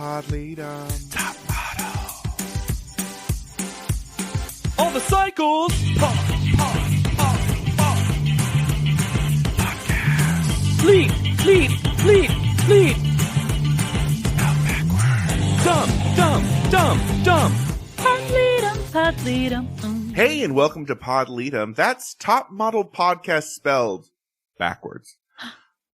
Pod Leadum. Top model. All the cycles. Podcast. Fleet. Spelled backwards. Dumb. Pod Leadum. Hey, and welcome to Pod Leadum. That's Top Model Podcast spelled backwards.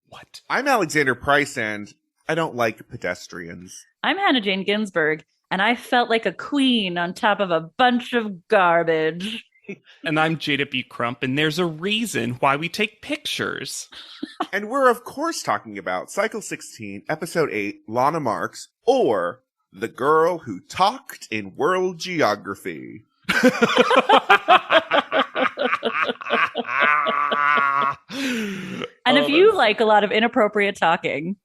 What? I'm Alexander Price, and I don't like pedestrians. I'm Hannah Jane Ginsburg, and I felt like a queen on top of a bunch of garbage. And I'm Jada B. Crump, and there's a reason why we take pictures. And we're, of course, talking about Cycle 16, Episode 8, Lana Marks, or The Girl Who Talked in World Geography. And if you like a lot of inappropriate talking,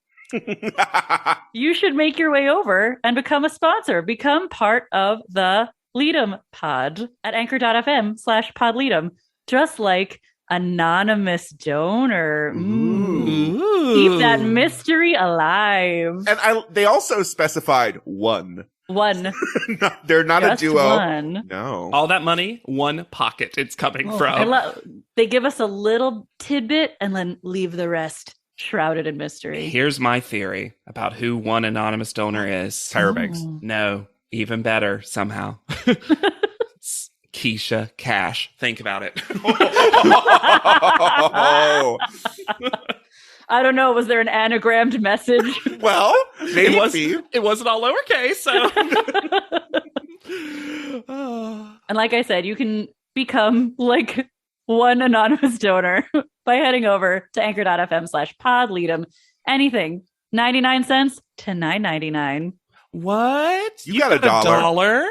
you should make your way over and become a sponsor. Become part of the Leadum Pod at anchor.fm/podleadum. Just like anonymous donor. Keep that mystery alive. And they also specified one. They're not Just a duo. One. No. All that money, one pocket it's coming from. They give us a little tidbit and then leave the rest shrouded in mystery. Here's my theory about who one anonymous donor is. Tyra Banks. No, even better somehow. It's Keisha Cash. Think about it. Oh. I don't know. Was there an anagrammed message? Well, maybe. It wasn't all lowercase. So. And like I said, you can become like one anonymous donor by heading over to anchor.fm/podleadum. Anything, 99 cents to $9.99. What? You got a dollar.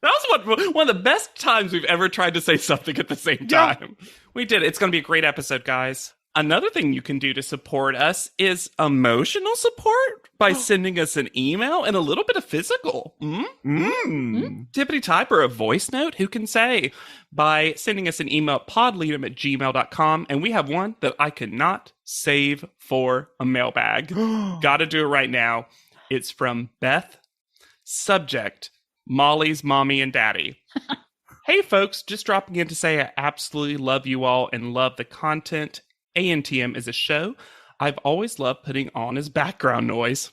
That was one of the best times we've ever tried to say something at the same time. Yeah. We did it. It's going to be a great episode, guys. Another thing you can do to support us is emotional support by sending us an email and a little bit of physical. Tippity type or a voice note, who can say? By sending us an email at podleadum@gmail.com. And we have one that I could not save for a mailbag. Gotta do it right now. It's from Beth. Subject, Molly's mommy and daddy. Hey folks, just dropping in to say I absolutely love you all and love the content. ANTM is a show I've always loved putting on as background noise.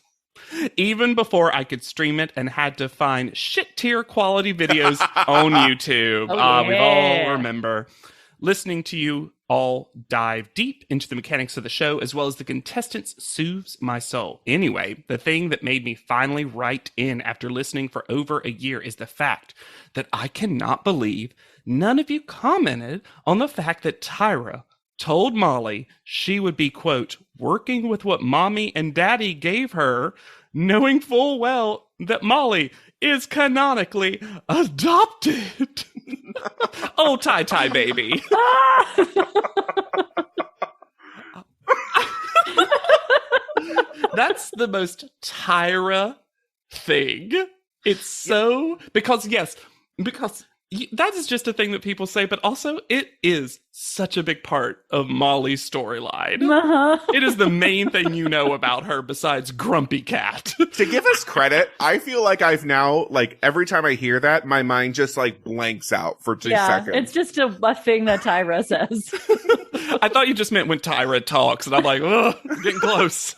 Even before I could stream it and had to find shit-tier quality videos on YouTube. We all remember. Listening to you all dive deep into the mechanics of the show as well as the contestants soothes my soul. Anyway, the thing that made me finally write in after listening for over a year is the fact that I cannot believe none of you commented on the fact that Tyra told Molly she would be, quote, working with what mommy and daddy gave her, knowing full well that Molly is canonically adopted. Oh, Ty baby. That's the most Tyra thing. It's so... Because that is just a thing that people say, but also it is such a big part of Molly's storyline. It is the main thing you know about her besides Grumpy Cat. To give us credit, I feel like I've now, like, every time I hear that, my mind just, like, blanks out for 2 seconds. It's just a thing that Tyra says. I thought you just meant when Tyra talks, and I'm like, ugh, getting close.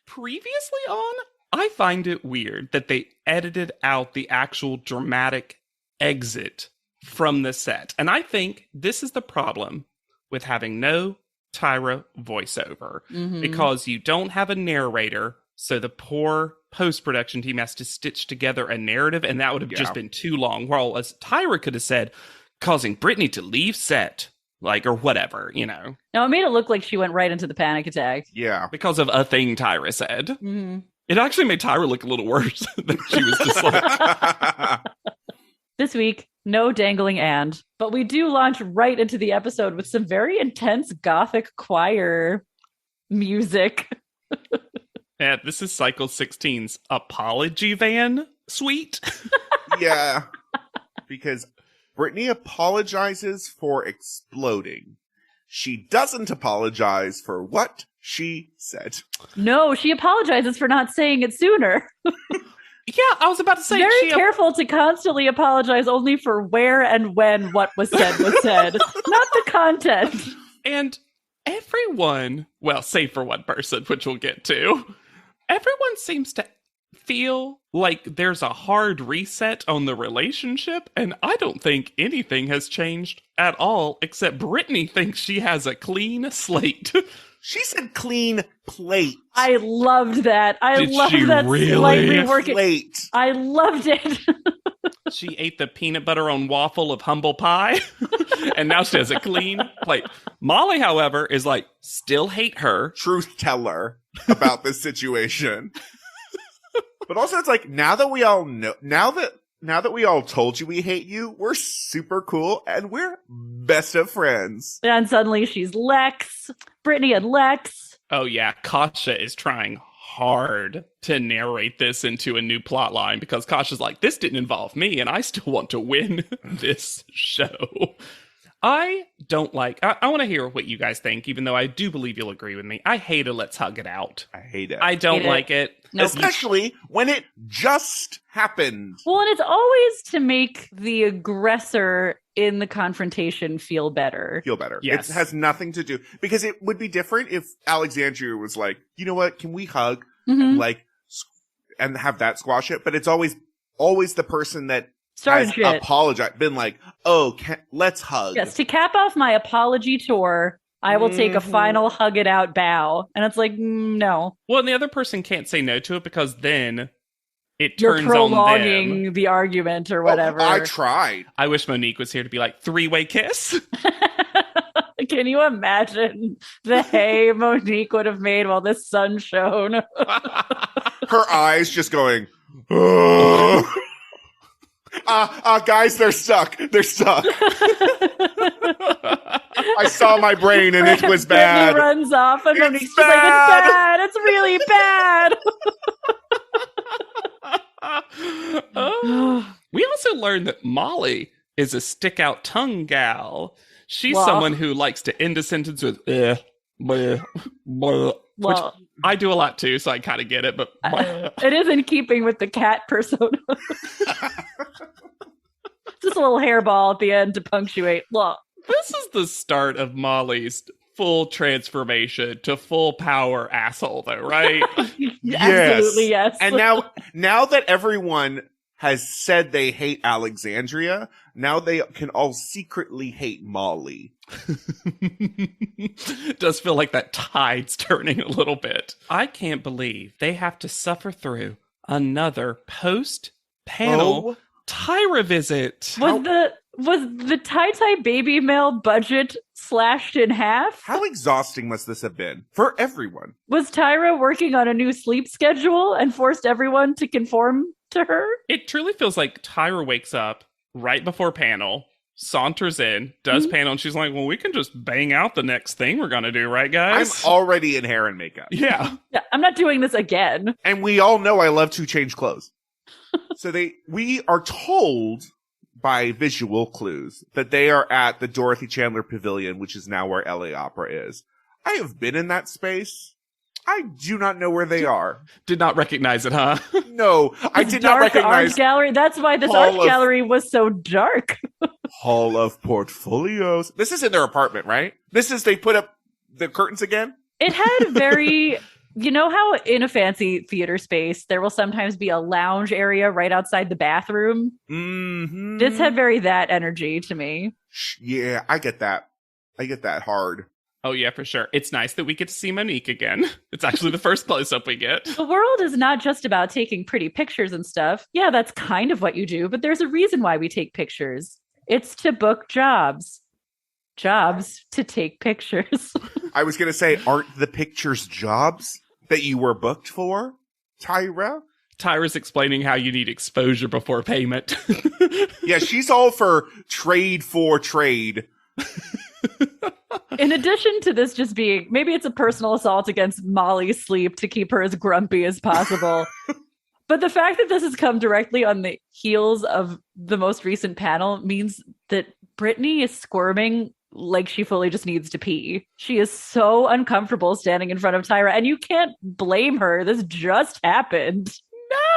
Previously on, I find it weird that they edited out the actual dramatic exit from the set. And I think this is the problem with having no Tyra voiceover. Because you don't have a narrator, so the poor post-production team has to stitch together a narrative, and that would have just been too long. Whereas Tyra could have said, causing Brittany to leave set, like, or whatever, you know. No, it made it look like she went right into the panic attack. Yeah. Because of a thing Tyra said. It actually made Tyra look a little worse than she was just like. This week, no dangling but we do launch right into the episode with some very intense gothic choir music. Yeah, this is Cycle 16's apology van suite. Yeah. Because Brittany apologizes for exploding. she doesn't apologize for what she said. No, she apologizes for not saying it sooner. Yeah, I was about to say. Very careful to constantly apologize only for where and when what was said, not the content. And everyone, well, save for one person, which we'll get to, everyone seems to feel like there's a hard reset on the relationship, and I don't think anything has changed at all, except Brittany thinks she has a clean slate. She said clean plate. I loved that. I Did loved she that really? slight reworking. Plate. I loved it. She ate the peanut butter on waffle of humble pie, and now she has a clean plate. Molly, however, is like, still hate her. Truth teller about this situation. But also it's like, now that we all know, now that we all told you we hate you, we're super cool and we're best of friends. And suddenly she's Lex. Brittany and Lex. Oh yeah, Kasha is trying hard to narrate this into a new plot line because Kasha's like, this didn't involve me and I still want to win this show. I don't like, I want to hear what you guys think, even though I do believe you'll agree with me. I hate a let's hug it out. I hate it. I don't like it. Nope. Especially when it just happened. Well, and it's always to make the aggressor in the confrontation feel better. Feel better. Yes. It has nothing to do, because it would be different if Alexandria was like, you know what, can we hug? Mhm. And have that squash it? But it's always the person that Started has shit. apologized, been like, oh, let's hug. Yes, to cap off my apology tour, I will take a final hug it out bow. And it's like, no. Well, and the other person can't say no to it because then it You're turns on them. prolonging the argument or whatever. I tried. I wish Monique was here to be like, three-way kiss. Can you imagine the hay Monique would have made while the sun shone? Her eyes just going, guys, they're stuck. They're stuck. I saw my brain and it was bad. Brittany runs off and It's Monique's just like, it's bad. It's really bad. We also learned that Molly is a stick-out tongue gal. She's Well. someone who likes to end a sentence with bleh, bleh, which Well, I do a lot too, so I kind of get it, but it is in keeping with the cat persona. Just a little hairball at the end to punctuate. Well, this is the start of Molly's full transformation to full power asshole, though, right? absolutely yes. And now that everyone has said they hate Alexandria, now they can all secretly hate Molly. Does feel like that tide's turning a little bit. I can't believe they have to suffer through another post-panel Tyra visit. Was the tie baby mail budget slashed in half? How exhausting must this have been for everyone? Was Tyra working on a new sleep schedule and forced everyone to conform to her? It truly feels like Tyra wakes up right before panel, saunters in, does panel, and she's like, well, we can just bang out the next thing we're going to do, right, guys? I'm already in hair and makeup. Yeah. Yeah, I'm not doing this again. And we all know I love to change clothes. So we are told by visual clues that they are at the Dorothy Chandler Pavilion, which is now where LA Opera is. I have been in that space. I do not know where they are. Did not recognize it, huh? No, I This did not dark recognize art gallery. That's why this Hall art of- gallery was so dark. Hall of Portfolios. This is in their apartment, right? They put up the curtains again? It had very, you know how in a fancy theater space, there will sometimes be a lounge area right outside the bathroom? Mm-hmm. This had very that energy to me. Yeah, I get that. I get that hard. Oh, yeah, for sure. It's nice that we get to see Monique again. It's actually the first close-up we get. The world is not just about taking pretty pictures and stuff. Yeah, that's kind of what you do, but there's a reason why we take pictures. It's to book jobs. Jobs to take pictures. I was going to say, aren't the pictures jobs that you were booked for, Tyra? Tyra's explaining how you need exposure before payment. Yeah, she's all for trade for trade. In addition to this just being, maybe it's a personal assault against Molly's sleep to keep her as grumpy as possible. But the fact that this has come directly on the heels of the most recent panel means that Brittany is squirming like she fully just needs to pee. She is so uncomfortable standing in front of Tyra, and you can't blame her. This just happened.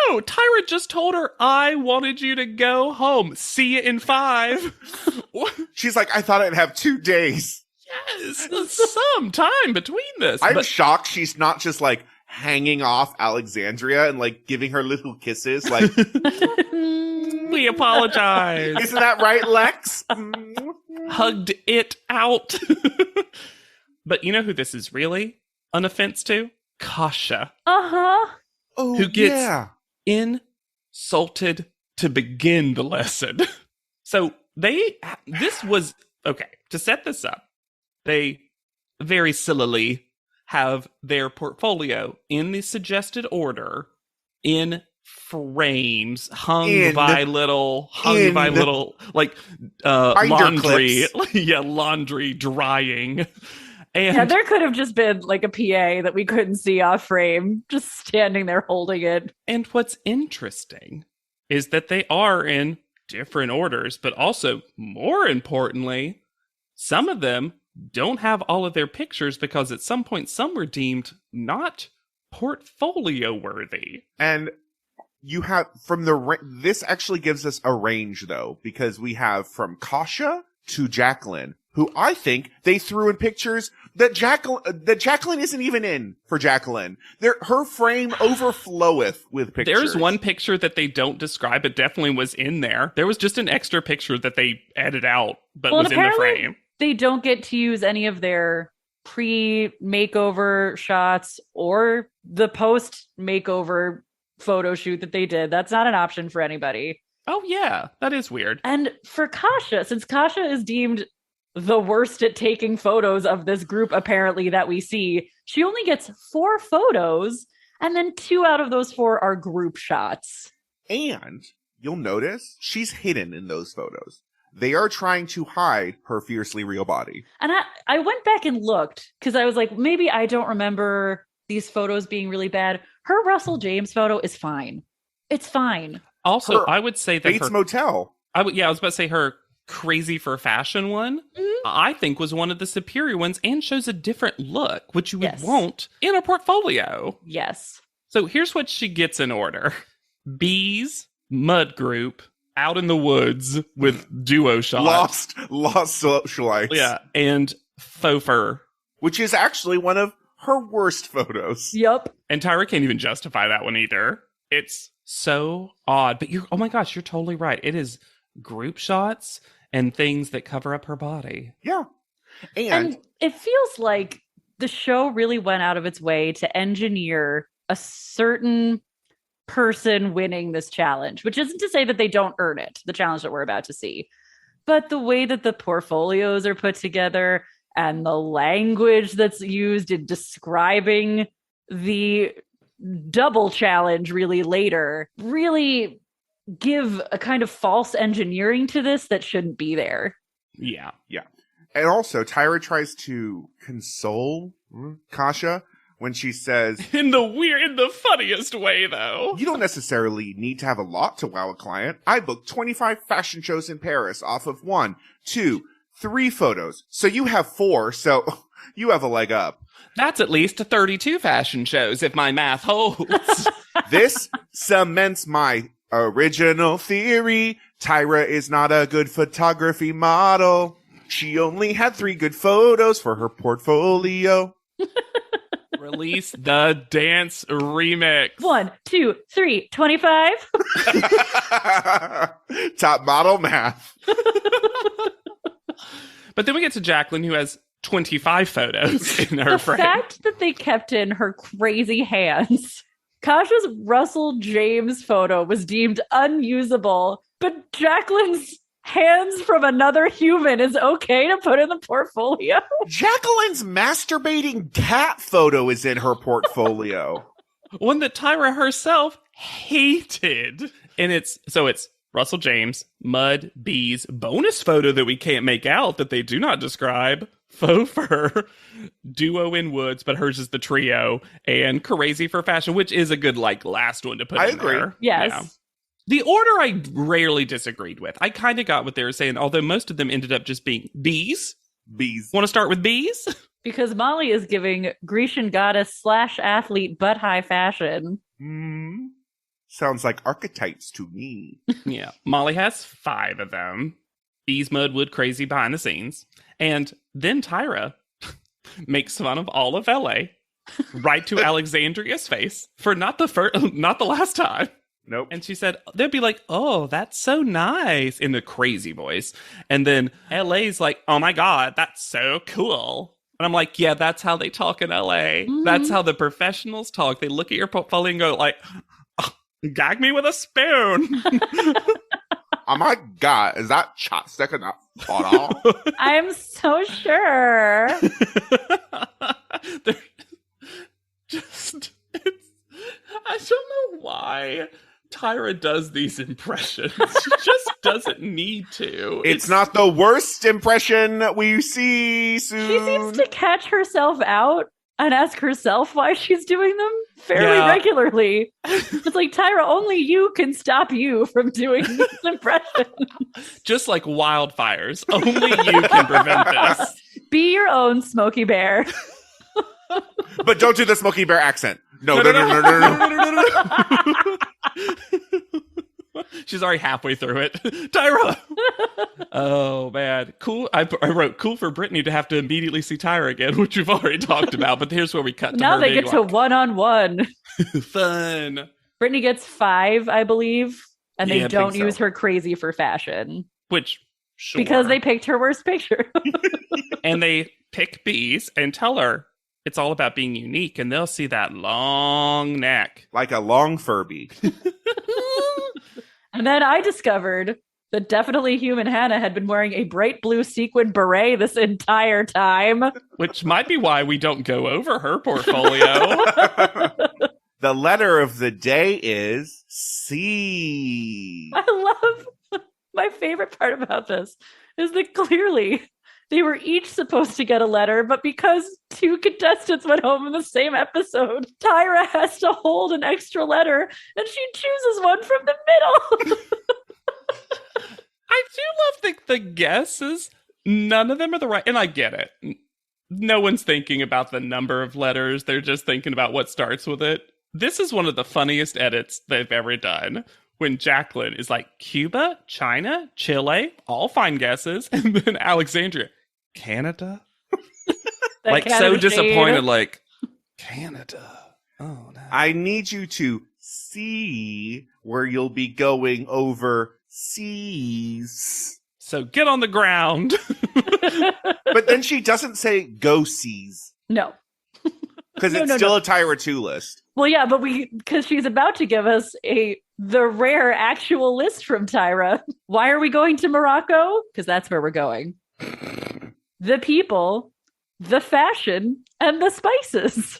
No, Tyra just told her, I wanted you to go home. See you in 5. She's like, I thought I'd have 2 days. Yes, some time between this. I'm shocked she's not just like hanging off Alexandria and like giving her little kisses. Like, we apologize. Isn't that right, Lex? Hugged it out. But you know who this is really an offense to? Kasha. Uh-huh. Oh, who gets insulted to begin the lesson. So this was, okay, to set this up, they very sillily have their portfolio in the suggested order in frames hung by little like laundry laundry drying. And yeah, there could have just been like a PA that we couldn't see off frame, just standing there holding it. And what's interesting is that they are in different orders, but also, more importantly, some of them don't have all of their pictures because at some point some were deemed not portfolio worthy. And you have this actually gives us a range though, because we have from Kasha to Jacqueline, who I think they threw in pictures that Jacqueline isn't even in for Jacqueline. Her frame overfloweth with pictures. There's one picture that they don't describe, but definitely was in there. There was just an extra picture that they edited out, but was in the frame. They don't get to use any of their pre-makeover shots or the post-makeover photo shoot that they did. That's not an option for anybody. Oh, yeah. That is weird. And for Kasha, since Kasha is deemed the worst at taking photos of this group, apparently, that we see, she only gets 4 photos, and then 2 out of those 4 are group shots. And you'll notice she's hidden in those photos. They are trying to hide her fiercely real body. And I went back and looked, because I was like, maybe I don't remember these photos being really bad. Her Russell James photo is fine. It's fine. Also, I would say that Bates Motel. I was about to say her crazy for fashion one, I think was one of the superior ones and shows a different look, which you would want in a portfolio. Yes. So here's what she gets in order. Bees, Mud Group, Out in the Woods with duo shots. Lost socialites. Yeah, and Faux Fur. Which is actually one of her worst photos. Yep. And Tyra can't even justify that one either. It's so odd. But oh my gosh, you're totally right. It is group shots and things that cover up her body. Yeah. And it feels like the show really went out of its way to engineer a certain person winning this challenge, which isn't to say that they don't earn it, the challenge that we're about to see. But the way that the portfolios are put together and the language that's used in describing the double challenge really later really give a kind of false engineering to this that shouldn't be there. Yeah. Yeah. And also, Tyra tries to console Kasha when she says... In the funniest way, though. You don't necessarily need to have a lot to wow a client. I booked 25 fashion shows in Paris off of 1, 2, 3 photos. So you have 4, so you have a leg up. That's at least 32 fashion shows, if my math holds. This cements my original theory. Tyra is not a good photography model. She only had 3 good photos for her portfolio. Release the dance remix. 1, 2, 3, 25. Top model math. But then we get to Jacqueline, who has 25 photos in her frame. The fact that they kept in her crazy hands. Kasha's Russell James photo was deemed unusable, but Jacqueline's hands from another human is okay to put in the portfolio. Jacqueline's masturbating cat photo is in her portfolio. One that Tyra herself hated. And it's Russell James, Mud, Bees, bonus photo that we can't make out that they do not describe, Faux Fur, Duo in Woods, but hers is the trio, and Crazy for Fashion, which is a good, last one to put in agree. there. Yes. Yeah. The order I rarely disagreed with. I kind of got what they were saying, although most of them ended up just being Bees, Bees. Want to start with bees? Because Molly is giving Grecian goddess / athlete butt high fashion. Sounds like archetypes to me. Yeah. Molly has 5 of them. Bees mode wood crazy behind the scenes. And then Tyra makes fun of all of LA right to Alexandria's face for not the last time. Nope. And she said, they'd be like, oh, that's so nice in the crazy voice. And then LA's like, oh my God, that's so cool. And I'm like, yeah, that's how they talk in LA. Mm-hmm. That's how the professionals talk. They look at your portfolio and go like, oh, gag me with a spoon. Oh my God, is that chopstick in that photo? I'm so sure. They're I don't know why Tyra does these impressions. She just doesn't need to. It's not the worst impression we see soon. She seems to catch herself out and ask herself why she's doing them fairly regularly. It's like, Tyra, only you can stop you from doing these impressions. Just like wildfires. Only you can prevent this. Be your own Smokey Bear. But don't do the Smokey Bear accent. No. She's already halfway through it. Tyra! Oh, man. Cool. I wrote, cool for Brittany to have to immediately see Tyra again, which we've already talked about, but here's where we cut to now her they get to one-on-one. Fun. Brittany gets 5, I believe, and they Yeah, I don't think so. use her crazy for fashion. Which, sure. Because they picked her worst picture. And they pick bees and tell her it's all about being unique, and they'll see that long neck. Like a long Furby. And then I discovered that Definitely Human Hannah had been wearing a bright blue sequin beret this entire time. Which might be why we don't go over her portfolio. The letter of the day is C. I love my favorite part about this is that clearly they were each supposed to get a letter, but because 2 contestants went home in the same episode, Tyra has to hold an extra letter, and she chooses one from the middle. I do love the guesses. None of them are the right, and I get it. No one's thinking about the number of letters. They're just thinking about what starts with it. This is one of the funniest edits they've ever done. When Jacqueline is like, Cuba, China, Chile, all fine guesses. And then Alexandria, Canada? Like, Canada so shade. disappointed, like, Canada. Oh, no. I need you to see where you'll be going over seas. So get on the ground. But then she doesn't say go seas. No. Because it's still a Tyra 2 list. Well, yeah, but because she's about to give us the rare actual list from Tyra. Why are we going to Morocco? Because that's where we're going. The people, the fashion, and the spices.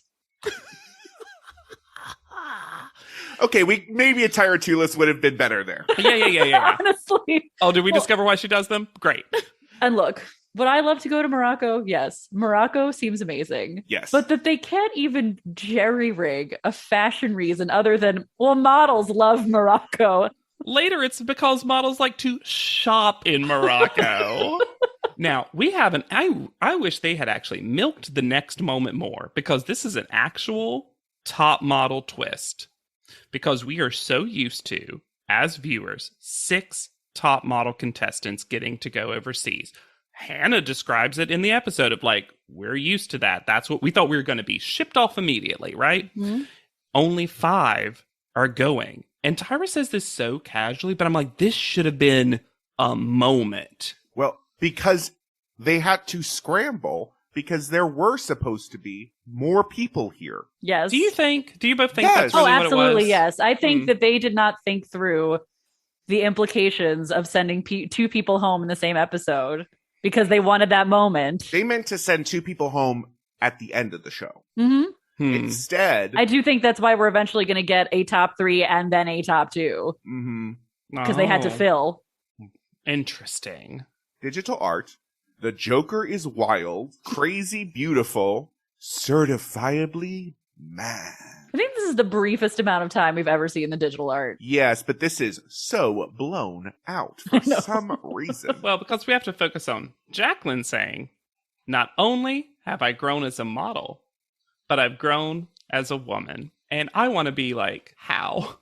Okay, maybe a Tyra 2 list would have been better there. Yeah. Honestly. Oh, did we discover why she does them? Great. And look, would I love to go to Morocco? Yes. Morocco seems amazing. Yes. But that they can't even jerry-rig a fashion reason other than, well, models love Morocco. Later, it's because models like to shop in Morocco. Now, we haven't. I wish they had actually milked the next moment more, because this is an actual top model twist. Because we are so used to, as viewers, 6 top model contestants getting to go overseas. Hannah describes it in the episode of like, we're used to that. That's what we thought we were going to be shipped off immediately, right? Mm-hmm. Only 5 are going. And Tyra says this so casually, but I'm like, this should have been a moment. Well, because they had to scramble because there were supposed to be more people here. Yes. Do you both think Yes. that's really what it was? Absolutely, yes. I think that they did not think through the implications of sending 2 people home in the same episode because they wanted that moment. They meant to send 2 people home at the end of the show. Mm-hmm. Instead, I do think that's why we're eventually going to get a top 3 and then a top 2 because they had to fill. Interesting. Digital art. The Joker is wild, crazy beautiful, certifiably mad. I think this is the briefest amount of time we've ever seen the digital art. Yes, but this is so blown out for some reason. Well, because we have to focus on Jacqueline saying, Not only have I grown as a model, but I've grown as a woman. And I want to be like, how?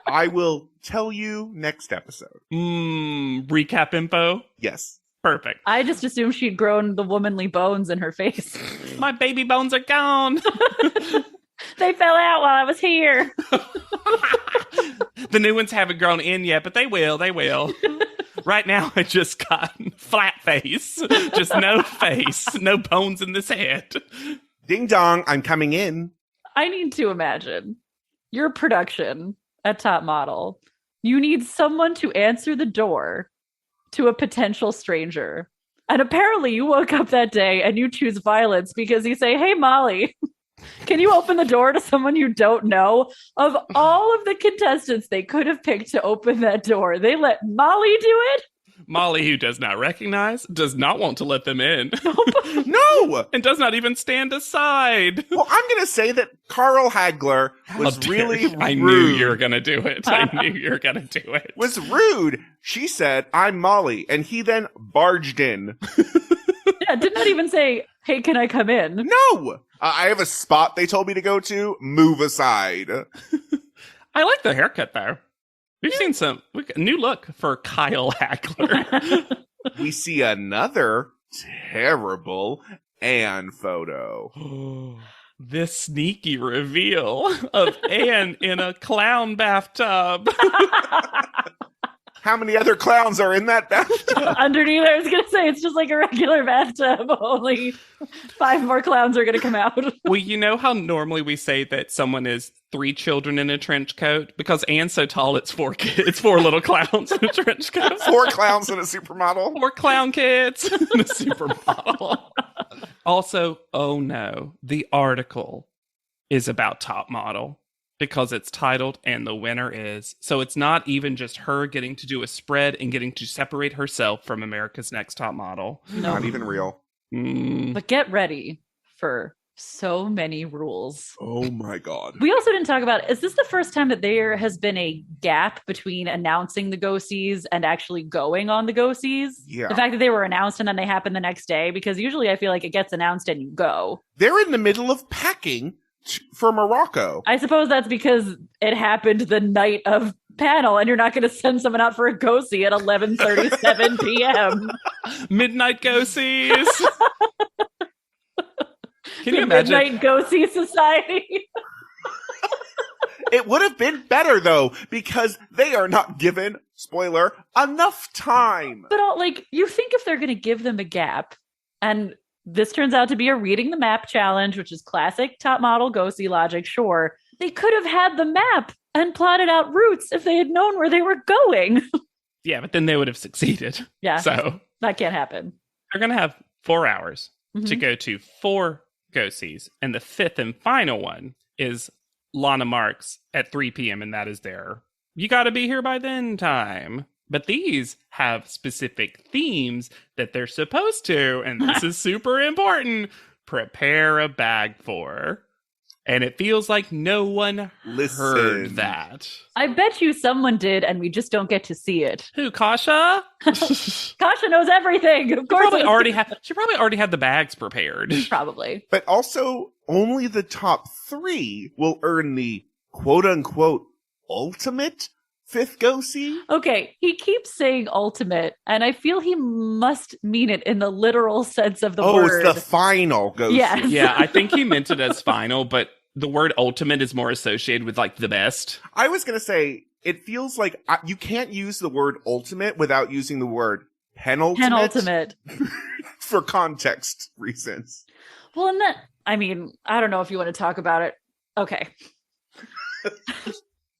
I will tell you next episode. Recap info? Yes. Perfect. I just assumed she'd grown the womanly bones in her face. My baby bones are gone. They fell out while I was here. The new ones haven't grown in yet, but they will. They will. Right now, I just got flat face. Just no face. No bones in this head. Ding dong, I'm coming in. I need to imagine your production at Top Model. You need someone to answer the door to a potential stranger. And apparently you woke up that day and you choose violence because you say, hey, Molly, can you open the door to someone you don't know? Of all of the contestants they could have picked to open that door, they let Molly do it? Molly, who does not recognize, does not want to let them in. No! And does not even stand aside. Well, I'm going to say that Carl Hagler was really rude. I knew you were going to do it. I knew you were going to do it. Was rude. She said, I'm Molly. And he then barged in. Yeah, did not even say, hey, can I come in? No! I have a spot they told me to go to. Move aside. I like the haircut there. We've seen new look for Kyle Hagler. We see another terrible Anne photo. This sneaky reveal of Anne in a clown bathtub. How many other clowns are in that bathtub? Underneath, I was going to say, it's just like a regular bathtub. Only 5 more clowns are going to come out. Well, you know how normally we say that someone is 3 children in a trench coat? Because Anne's so tall, it's 4 kids. It's 4 little clowns in a trench coat. 4 clowns and a supermodel. 4 clown kids and a supermodel. Also, oh no, the article is about Top Model. Because it's titled, and the winner is. So it's not even just her getting to do a spread and getting to separate herself from America's Next Top Model. No. Not even real. But get ready for so many rules. Oh my God. We also didn't talk about, is this the first time that there has been a gap between announcing the go-sees and actually going on the go-sees? Yeah. The fact that they were announced and then they happen the next day, because usually I feel like it gets announced and you go. They're in the middle of packing for Morocco. I suppose that's because it happened the night of panel and you're not going to send someone out for a go-see at 11:37 p.m. Midnight go-sees. Can you imagine? Midnight go-see society. It would have been better, though, because they are not given, spoiler, enough time. But you think if they're going to give them a gap, and this turns out to be a reading the map challenge, which is classic Top Model go-see logic, sure. They could have had the map and plotted out routes if they had known where they were going. Yeah, but then they would have succeeded. Yeah. So that can't happen. They're going to have 4 hours to go to 4 go-sees. And the 5th and final one is Lana Marks at 3 p.m. And that is their you got to be here by then time. But these have specific themes that they're supposed to, and this is super important, prepare a bag for. And it feels like no one heard that. I bet you someone did, and we just don't get to see it. Who, Kasha? Kasha knows everything. Of course, she probably already had the bags prepared. Probably. But also, only the top 3 will earn the quote-unquote ultimate 5th go-see. Okay, he keeps saying ultimate, and I feel he must mean it in the literal sense of the word. Oh, it's the final go-see. Yes. Yeah, I think he meant it as final, but the word ultimate is more associated with, the best. I was going to say, it feels like you can't use the word ultimate without using the word penultimate. For context reasons. Well, and I don't know if you want to talk about it. Okay.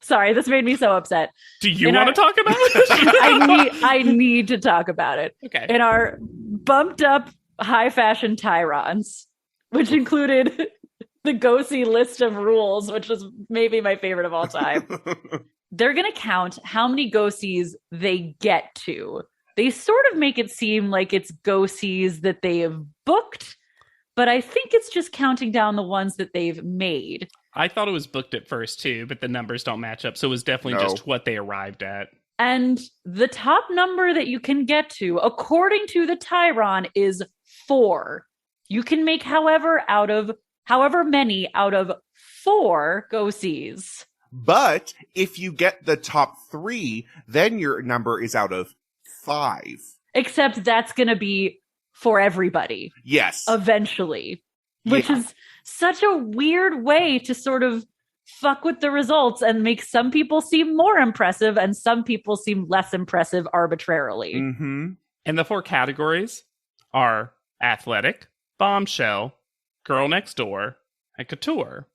Sorry, this made me so upset. Do you want to talk about it? I need to talk about it. Okay. In our bumped up high fashion Tyrons, which included the go-see list of rules, which was maybe my favorite of all time. They're going to count how many go-sees they get to. They sort of make it seem like it's go-sees that they have booked, but I think it's just counting down the ones that they've made. I thought it was booked at first, too, but the numbers don't match up. So it was definitely just what they arrived at. And the top number that you can get to, according to the Tyron, is 4. You can make however many out of 4 go-sees. But if you get the top 3, then your number is out of 5. Except that's going to be for everybody. Yes. Eventually. Which is such a weird way to sort of fuck with the results and make some people seem more impressive and some people seem less impressive arbitrarily. Mm-hmm. And the 4 categories are athletic, bombshell, girl next door, and couture.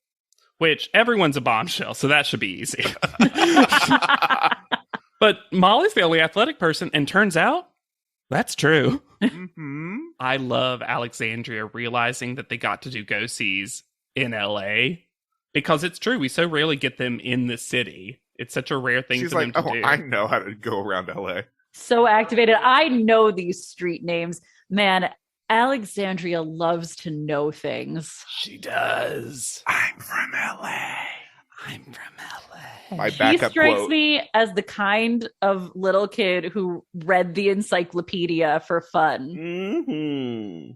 Which everyone's a bombshell, so that should be easy. But Molly's the only athletic person, and turns out that's true. Mm-hmm. I love Alexandria realizing that they got to do go-sees in LA because it's true. We so rarely get them in the city. It's such a rare thing She's for them to do. I know how to go around LA. So activated. I know these street names. Man, Alexandria loves to know things. She does. I'm from LA. I'm from LA. My He backup strikes quote. me as the kind of little kid who read the encyclopedia for fun. Mm-hmm.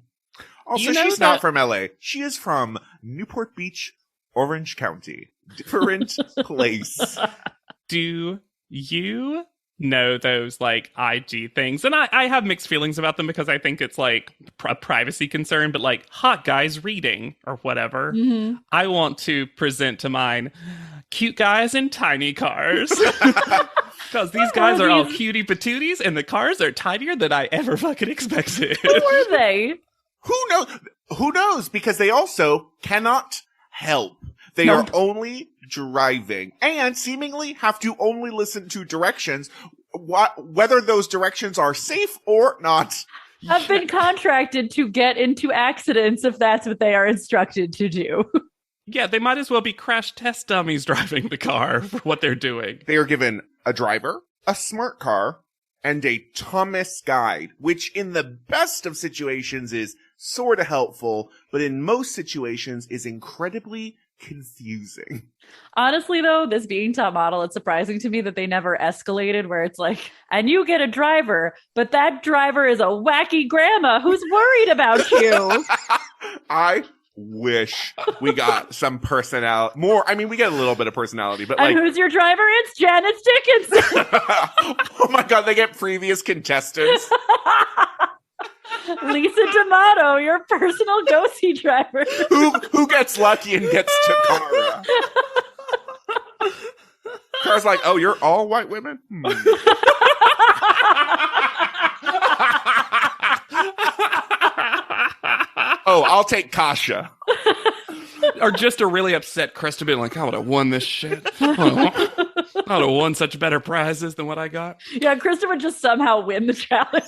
Also, You know she's that- not from LA. She is from Newport Beach, Orange County. Different place. Do you know those like IG things? And I have mixed feelings about them because I think it's like a privacy concern, but like hot guys reading or whatever. Mm-hmm. I want to present to mine cute guys in tiny cars. Because these guys are all cutie patooties and the cars are tinier than I ever fucking expected. Who were they? Who knows? Who knows? Because they also cannot help. They Nope. are only driving and seemingly have to only listen to directions, whether those directions are safe or not. Have been contracted to get into accidents if that's what they are instructed to do. Yeah, they might as well be crash test dummies driving the car for what they're doing. They are given a driver, a smart car, and a Thomas guide, which in the best of situations is sort of helpful, but in most situations is incredibly confusing. Honestly, though, this being top model, it's surprising to me that they never escalated where it's like, and you get a driver, but that driver is a wacky grandma who's worried about you. I wish we got some personality. More, I mean, we get a little bit of personality, but And like, who's your driver? It's Janet Dickinson. oh my god, they get previous contestants. Lisa D'Amato, your personal go-see driver. Who gets lucky and gets Takara? Kara's like, oh, you're all white women? Oh, I'll take Kasha. Or just a really upset Krista being like, I would have won this shit. I would have won such better prizes than what I got. Yeah, Krista would just somehow win the challenge.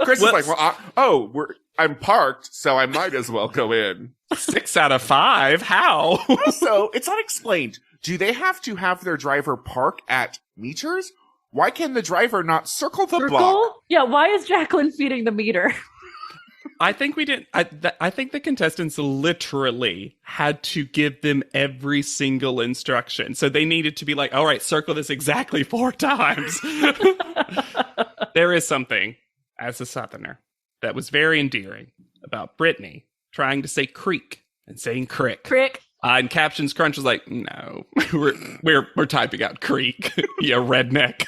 Chris is like, well, I'm parked, so I might as well go in. 6 out of 5? How? Also, it's unexplained. Do they have to have their driver park at meters? Why can the driver not circle the block? Circle? Yeah, why is Jacqueline feeding the meter? I think we didn't. I think the contestants literally had to give them every single instruction. So they needed to be like, all right, circle this exactly 4 times. There is something, as a Southerner, that was very endearing about Brittany trying to say creek and saying crick. Crick. And Captions Crunch was like, no, we're typing out creek, you redneck.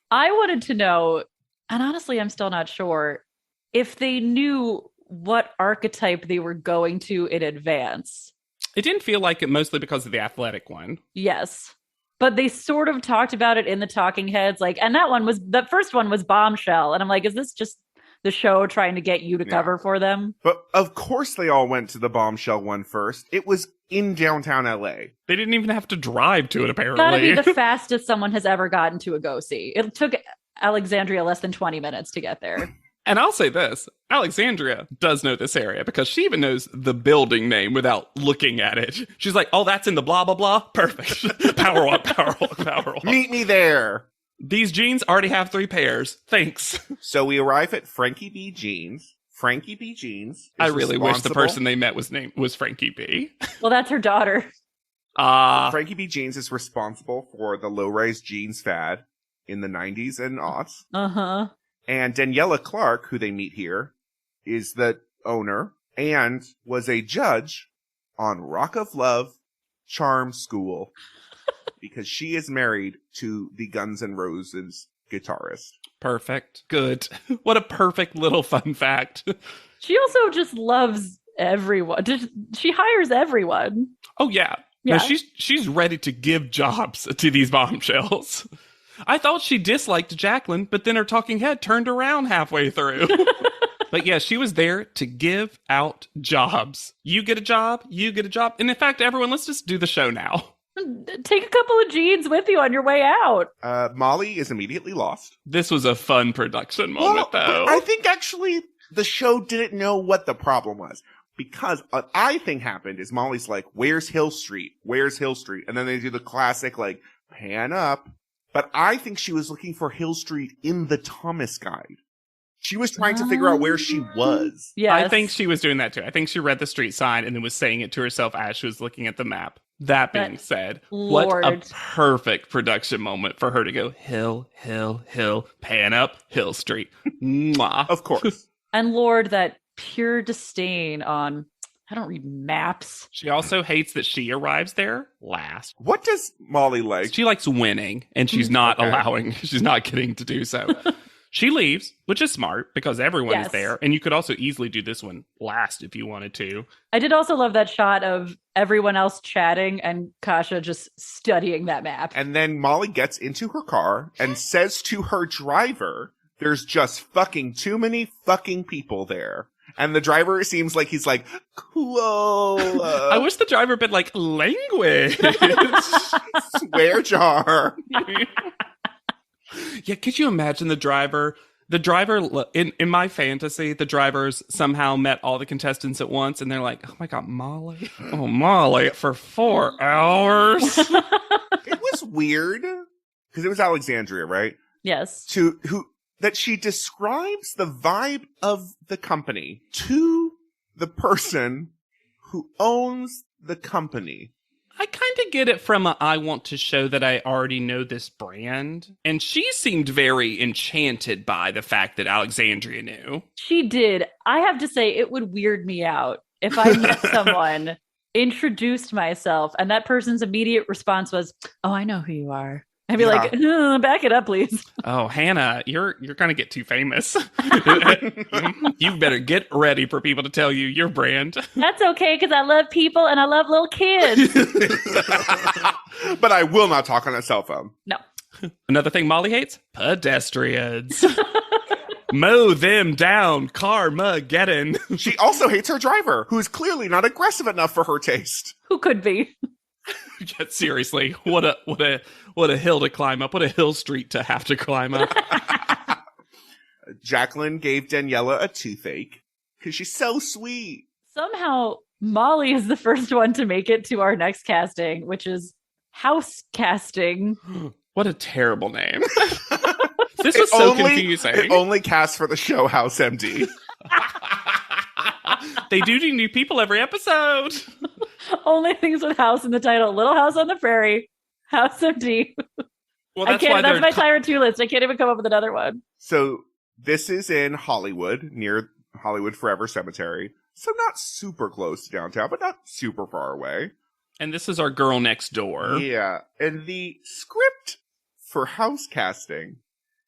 I wanted to know, and honestly, I'm still not sure, if they knew what archetype they were going to in advance. It didn't feel like it, mostly because of the athletic one. Yes. But they sort of talked about it in the talking heads, like, and that first one was Bombshell. And I'm like, is this just the show trying to get you to cover for them? But of course they all went to the Bombshell one first. It was in downtown LA. They didn't even have to drive to it, apparently. Gotta be the fastest someone has ever gotten to a go-see. It took Alexandria less than 20 minutes to get there. And I'll say this, Alexandria does know this area because she even knows the building name without looking at it. She's like, oh, that's in the blah, blah, blah. Perfect. Power walk, power walk, power walk. Meet me there. These jeans already have 3 pairs. Thanks. So we arrive at Frankie B. Jeans. Frankie B. Jeans is I really wish the responsible- person they met was Frankie B. Well, that's her daughter. Frankie B. Jeans is responsible for the low-rise jeans fad in the 90s and aughts. Uh-huh. And Daniela Clark, who they meet here, is the owner and was a judge on Rock of Love Charm School because she is married to the Guns N' Roses guitarist. Perfect. Good. What a perfect little fun fact. She also just loves everyone. She hires everyone. Oh, yeah. Yeah. No, she's ready to give jobs to these bombshells. I thought she disliked Jacqueline, but then her talking head turned around halfway through. But yeah, she was there to give out jobs. You get a job, you get a job. And in fact, everyone, let's just do the show now. Take a couple of jeans with you on your way out. Molly is immediately lost. This was a fun production moment, though. I think actually the show didn't know what the problem was. Because what I think happened is Molly's like, where's Hill Street? Where's Hill Street? And then they do the classic, like, pan up. But I think she was looking for Hill Street in the Thomas Guide. She was trying to figure out where she was. Yes. I think she was doing that too. I think she read the street sign and then was saying it to herself as she was looking at the map. That being said, Lord. what a perfect production moment for her to go, Hill, Hill, Hill, pan up, Hill Street. Mwah. Of course. And Lord, that pure disdain on, I don't read maps. She also hates that she arrives there last. What does Molly like? She likes winning, and she's not she's not getting to do so. She leaves, which is smart because everyone is there. And you could also easily do this one last if you wanted to. I did also love that shot of everyone else chatting and Kasha just studying that map. And then Molly gets into her car and says to her driver, there's just fucking too many fucking people there. And the driver seems like he's like, cool. I wish the driver had been like, language. Swear jar. Yeah, could you imagine the driver? The driver, in my fantasy, the drivers somehow met all the contestants at once, and they're like, oh my God, Molly? Oh, Molly, for 4 hours? It was weird, because it was Alexandria, right? Yes. That she describes the vibe of the company to the person who owns the company. I kind of get it from I want to show that I already know this brand. And she seemed very enchanted by the fact that Alexandria knew. She did. I have to say, it would weird me out if I met someone, introduced myself, and that person's immediate response was, oh, I know who you are. I'd be like, back it up, please. Oh, Hannah, you're going to get too famous. You better get ready for people to tell you your brand. That's okay, because I love people and I love little kids. But I will not talk on a cell phone. No. Another thing Molly hates? Pedestrians. Mow them down, Carmageddon. She also hates her driver, who is clearly not aggressive enough for her taste. Who could be? Yeah, seriously, what a hill to climb up. What a hill street to have to climb up. Jacqueline gave Daniela a toothache because she's so sweet. Somehow, Molly is the first one to make it to our next casting, which is house casting. What a terrible name. This was so confusing. It only casts for the show House MD. They do new people every episode. Only things with house in the title. Little House on the Prairie. House MD. Well, that's my Tyra 2 list. I can't even come up with another one. So this is in Hollywood, near Hollywood Forever Cemetery. So not super close to downtown, but not super far away. And this is our girl next door. Yeah. And the script for house casting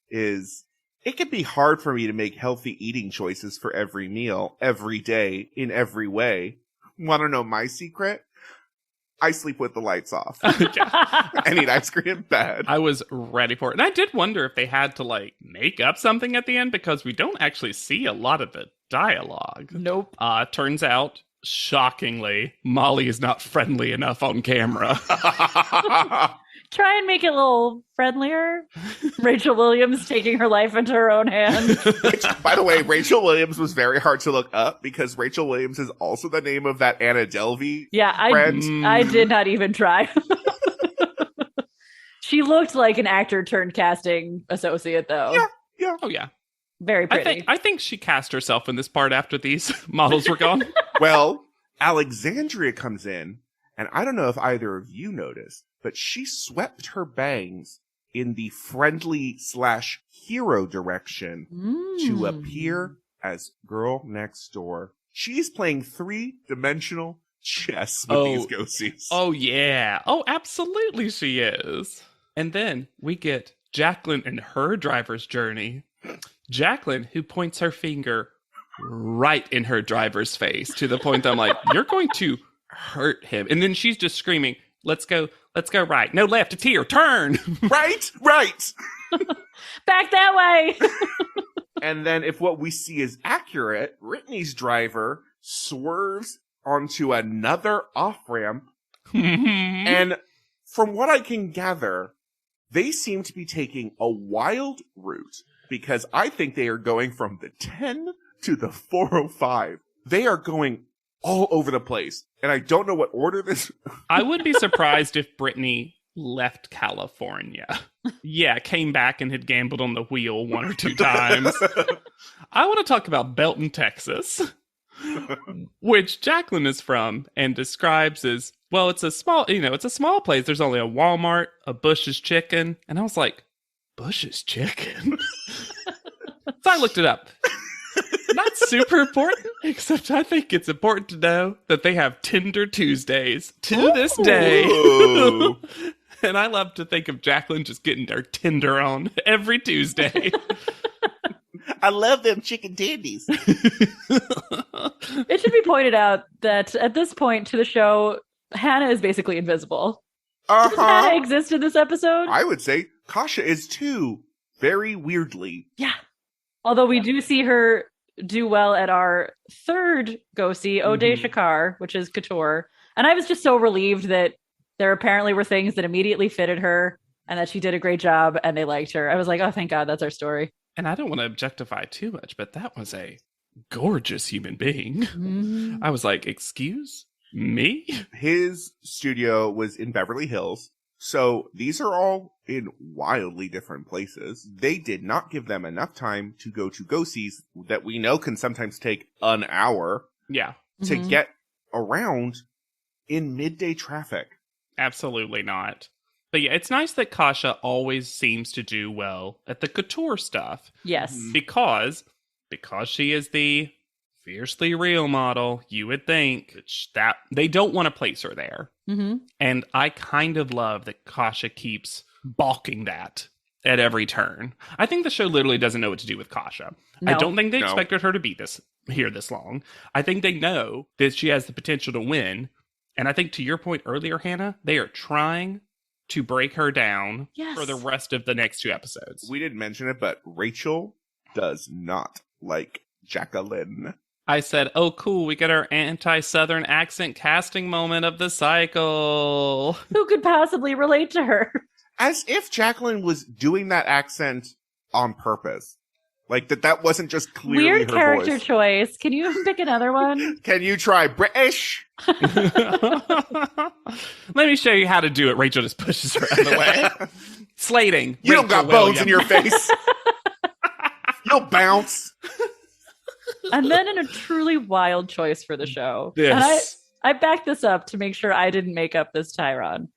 is, it can be hard for me to make healthy eating choices for every meal, every day, in every way. Want to know my secret? I sleep with the lights off. And eat ice cream in bed. I was ready for it. And I did wonder if they had to, make up something at the end, because we don't actually see a lot of the dialogue. Nope. Turns out, shockingly, Molly is not friendly enough on camera. Try and make it a little friendlier. Rachel Williams taking her life into her own hands. Which, by the way, Rachel Williams was very hard to look up because Rachel Williams is also the name of that Anna Delvey friend. I did not even try. She looked like an actor turned casting associate, though. Yeah. Oh, yeah. Very pretty. I think she cast herself in this part after these models were gone. Well, Alexandria comes in, and I don't know if either of you noticed, but she swept her bangs in the friendly/hero direction to appear as girl next door. She's playing 3-dimensional chess with these ghosties. Oh, yeah. Oh, absolutely she is. And then we get Jacqueline and her driver's journey. Jacqueline, who points her finger right in her driver's face to the point that I'm like, you're going to hurt him. And then she's just screaming, let's go right. No left, it's here, turn. Right. Back that way. And then if what we see is accurate, Brittany's driver swerves onto another off-ramp. And from what I can gather, they seem to be taking a wild route because I think they are going from the 10 to the 405. They are going all over the place. And I don't know what order this... I would be surprised if Brittany left California. Yeah, came back and had gambled on the wheel 1 or 2 times. I want to talk about Belton, Texas, which Jacqueline is from and describes as, well, it's a small place. There's only a Walmart, a Bush's Chicken. And I was like, Bush's Chicken? So I looked it up. Not super important, except I think it's important to know that they have Tinder Tuesdays to this day. And I love to think of Jacqueline just getting her Tinder on every Tuesday. I love them chicken dandies. It should be pointed out that at this point to the show, Hannah is basically invisible. Does Hannah exist in this episode? I would say Kasha is too, very weirdly. Yeah. Although we do see her do well at our third go-see, O'Day Shakar, which is Couture. And I was just so relieved that there apparently were things that immediately fitted her and that she did a great job and they liked her. I was like, oh, thank God, that's our story. And I don't want to objectify too much, but that was a gorgeous human being. I was like, excuse me? His studio was in Beverly Hills. So these are all in wildly different places. They did not give them enough time to go to go-sees that we know can sometimes take an hour. Yeah. To get around in midday traffic. Absolutely not. But yeah, it's nice that Kasha always seems to do well at the couture stuff. Yes. Because she is the fiercely real model, you would think that they don't want to place her there. And I kind of love that Kasha keeps balking that at every turn. I think the show literally doesn't know what to do with Kasha. No. I don't think they expected her to be here this long. I think they know that she has the potential to win. And I think to your point earlier, Hannah, they are trying to break her down for the rest of the next 2 episodes. We didn't mention it, but Rachel does not like Jacqueline. I said, oh, cool, we get our anti-Southern accent casting moment of the cycle. Who could possibly relate to her? As if Jacqueline was doing that accent on purpose. Like, that wasn't just clearly Weird her character voice. choice. Can you pick another one? Can you try British? Let me show you how to do it. Rachel just pushes her out of the way. Slating. You don't got bones in your face. You'll bounce. And then in a truly wild choice for the show. Yes. And I backed this up to make sure I didn't make up this Tyron.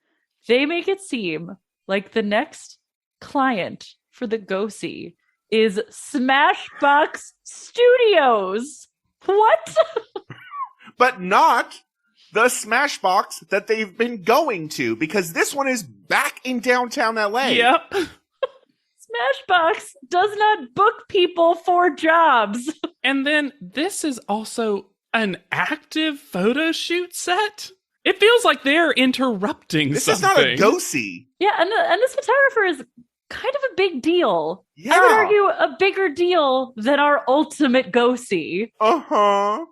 They make it seem like the next client for the go-see is Smashbox Studios. What? But not the Smashbox that they've been going to, because this one is back in downtown LA. Yep. Smashbox does not book people for jobs. And then this is also an active photo shoot set. It feels like they're interrupting this something. This is not a go-see. Yeah, and this photographer is kind of a big deal. Yeah. I would argue a bigger deal than our ultimate go-see.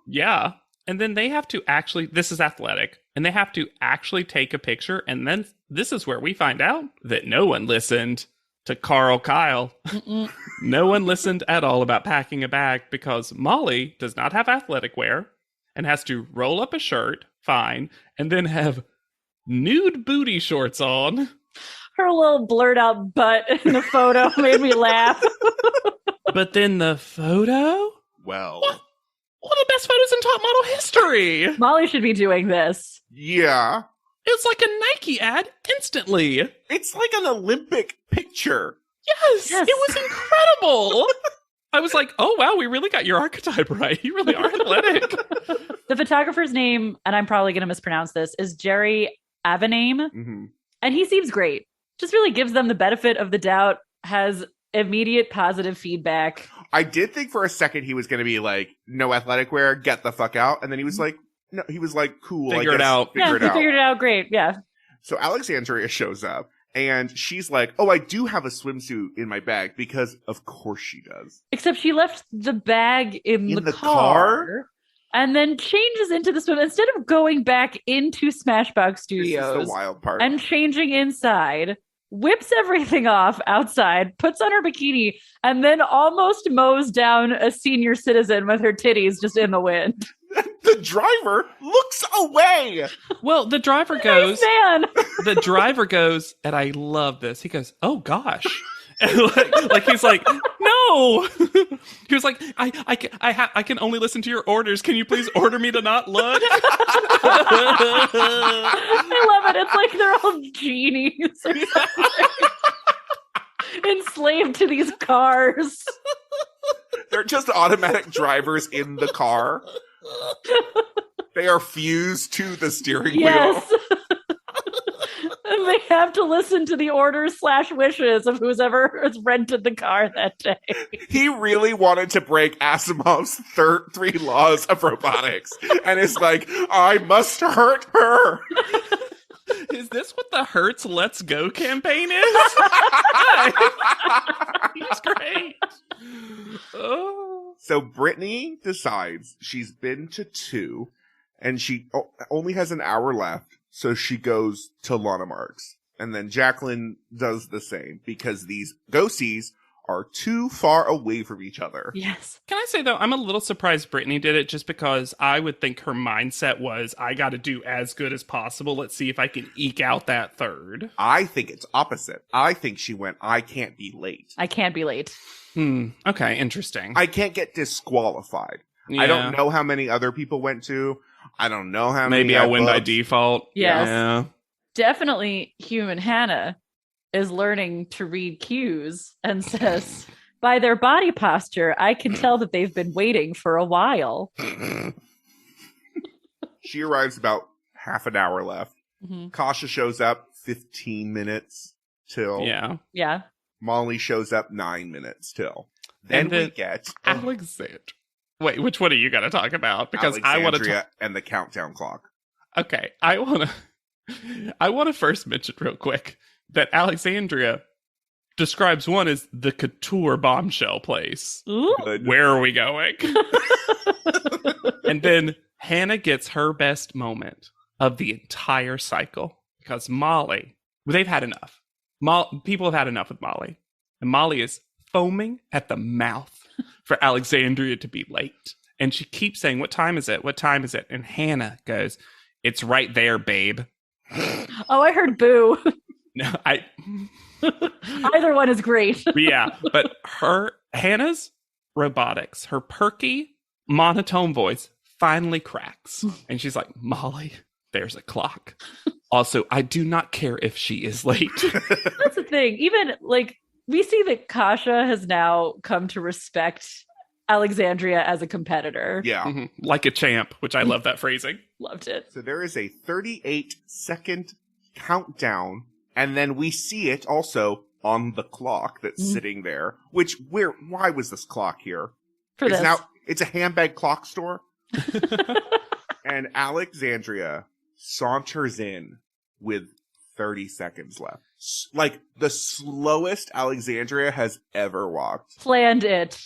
Yeah. And then they have to actually, this is athletic, and they have to actually take a picture. And then this is where we find out that no one listened to Carl Kyle. No one listened at all about packing a bag because Molly does not have athletic wear and has to roll up a shirt, fine, and then have nude booty shorts on. Her little blurred out butt in the photo made me laugh. But then the photo? Well, one of the best photos in top model history. Molly should be doing this. Yeah. It's like a Nike ad instantly. It's like an Olympic picture. Yes. It was incredible. I was like, oh, wow, we really got your archetype right. You really are athletic. The photographer's name, and I'm probably going to mispronounce this, is Jerry Avename. Mm-hmm. And he seems great. Just really gives them the benefit of the doubt, has immediate positive feedback. I did think for a second he was going to be like, no athletic wear, get the fuck out. And then he was like, no, he was like, cool. Figure it out. Yeah, he figured it out great. Yeah. So Alexandria shows up and she's like, oh, I do have a swimsuit in my bag because of course she does. Except she left the bag in the car and then changes into the swim instead of going back into Smashbox Studios. This is the wild part. And changing inside. Whips everything off outside, puts on her bikini, and then almost mows down a senior citizen with her titties just in the wind. The driver looks away. Well, the driver goes, nice man. The driver goes, and I love this. He goes, oh gosh. And like he's like, no. He was like, I can only listen to your orders. Can you please order me to not look? I love it. It's like they're all genies or something. Enslaved to these cars. They're just automatic drivers in the car. They are fused to the steering wheel. And they have to listen to the orders/wishes of whoever has rented the car that day. He really wanted to break Asimov's 3 laws of robotics. And it's like, I must hurt her. Is this what the Hertz Let's Go campaign is? He's great. Oh. So Brittany decides she's been to 2 and she only has an hour left. So she goes to Lana Marks. And then Jacqueline does the same because these go-sees are too far away from each other. Yes. Can I say, though, I'm a little surprised Brittany did it just because I would think her mindset was, I got to do as good as possible. Let's see if I can eke out that third. I think it's opposite. I think she went, I can't be late. I can't be late. Okay, interesting. I can't get disqualified. Yeah. I don't know how many other people went to. I don't know how many. Maybe I'll win by default. Yes. Yeah. Definitely human Hannah is learning to read cues and says, by their body posture, I can tell that they've been waiting for a while. She arrives about half an hour left. Mm-hmm. Kasha shows up 15 minutes till. Yeah. Molly shows up 9 minutes till. Then we get Alexandria. Wait, which one are you going to talk about? Because I want to and the countdown clock. Okay, I want to first mention real quick that Alexandria describes one as the couture bombshell place. Ooh. Good. Where are we going? And then Hannah gets her best moment of the entire cycle because Molly, they've had enough. People have had enough with Molly. And Molly is foaming at the mouth for Alexandria to be late. And she keeps saying, what time is it? What time is it? And Hannah goes, it's right there, babe. Oh, I heard boo. No, Either one is great. Yeah, but Hannah's robotics, her perky monotone voice finally cracks. And she's like, Molly, there's a clock. Also, I do not care if she is late. That's the thing. Even like we see that Kasha has now come to respect Alexandria as a competitor. Yeah. Mm-hmm. Like a champ, which I love that phrasing. Loved it. So there is a 38-second countdown, and then we see it also on the clock that's sitting there. Why was this clock here? It's a handbag clock store. And Alexandria saunters in with 30 seconds left. Like the slowest Alexandria has ever walked. Planned it.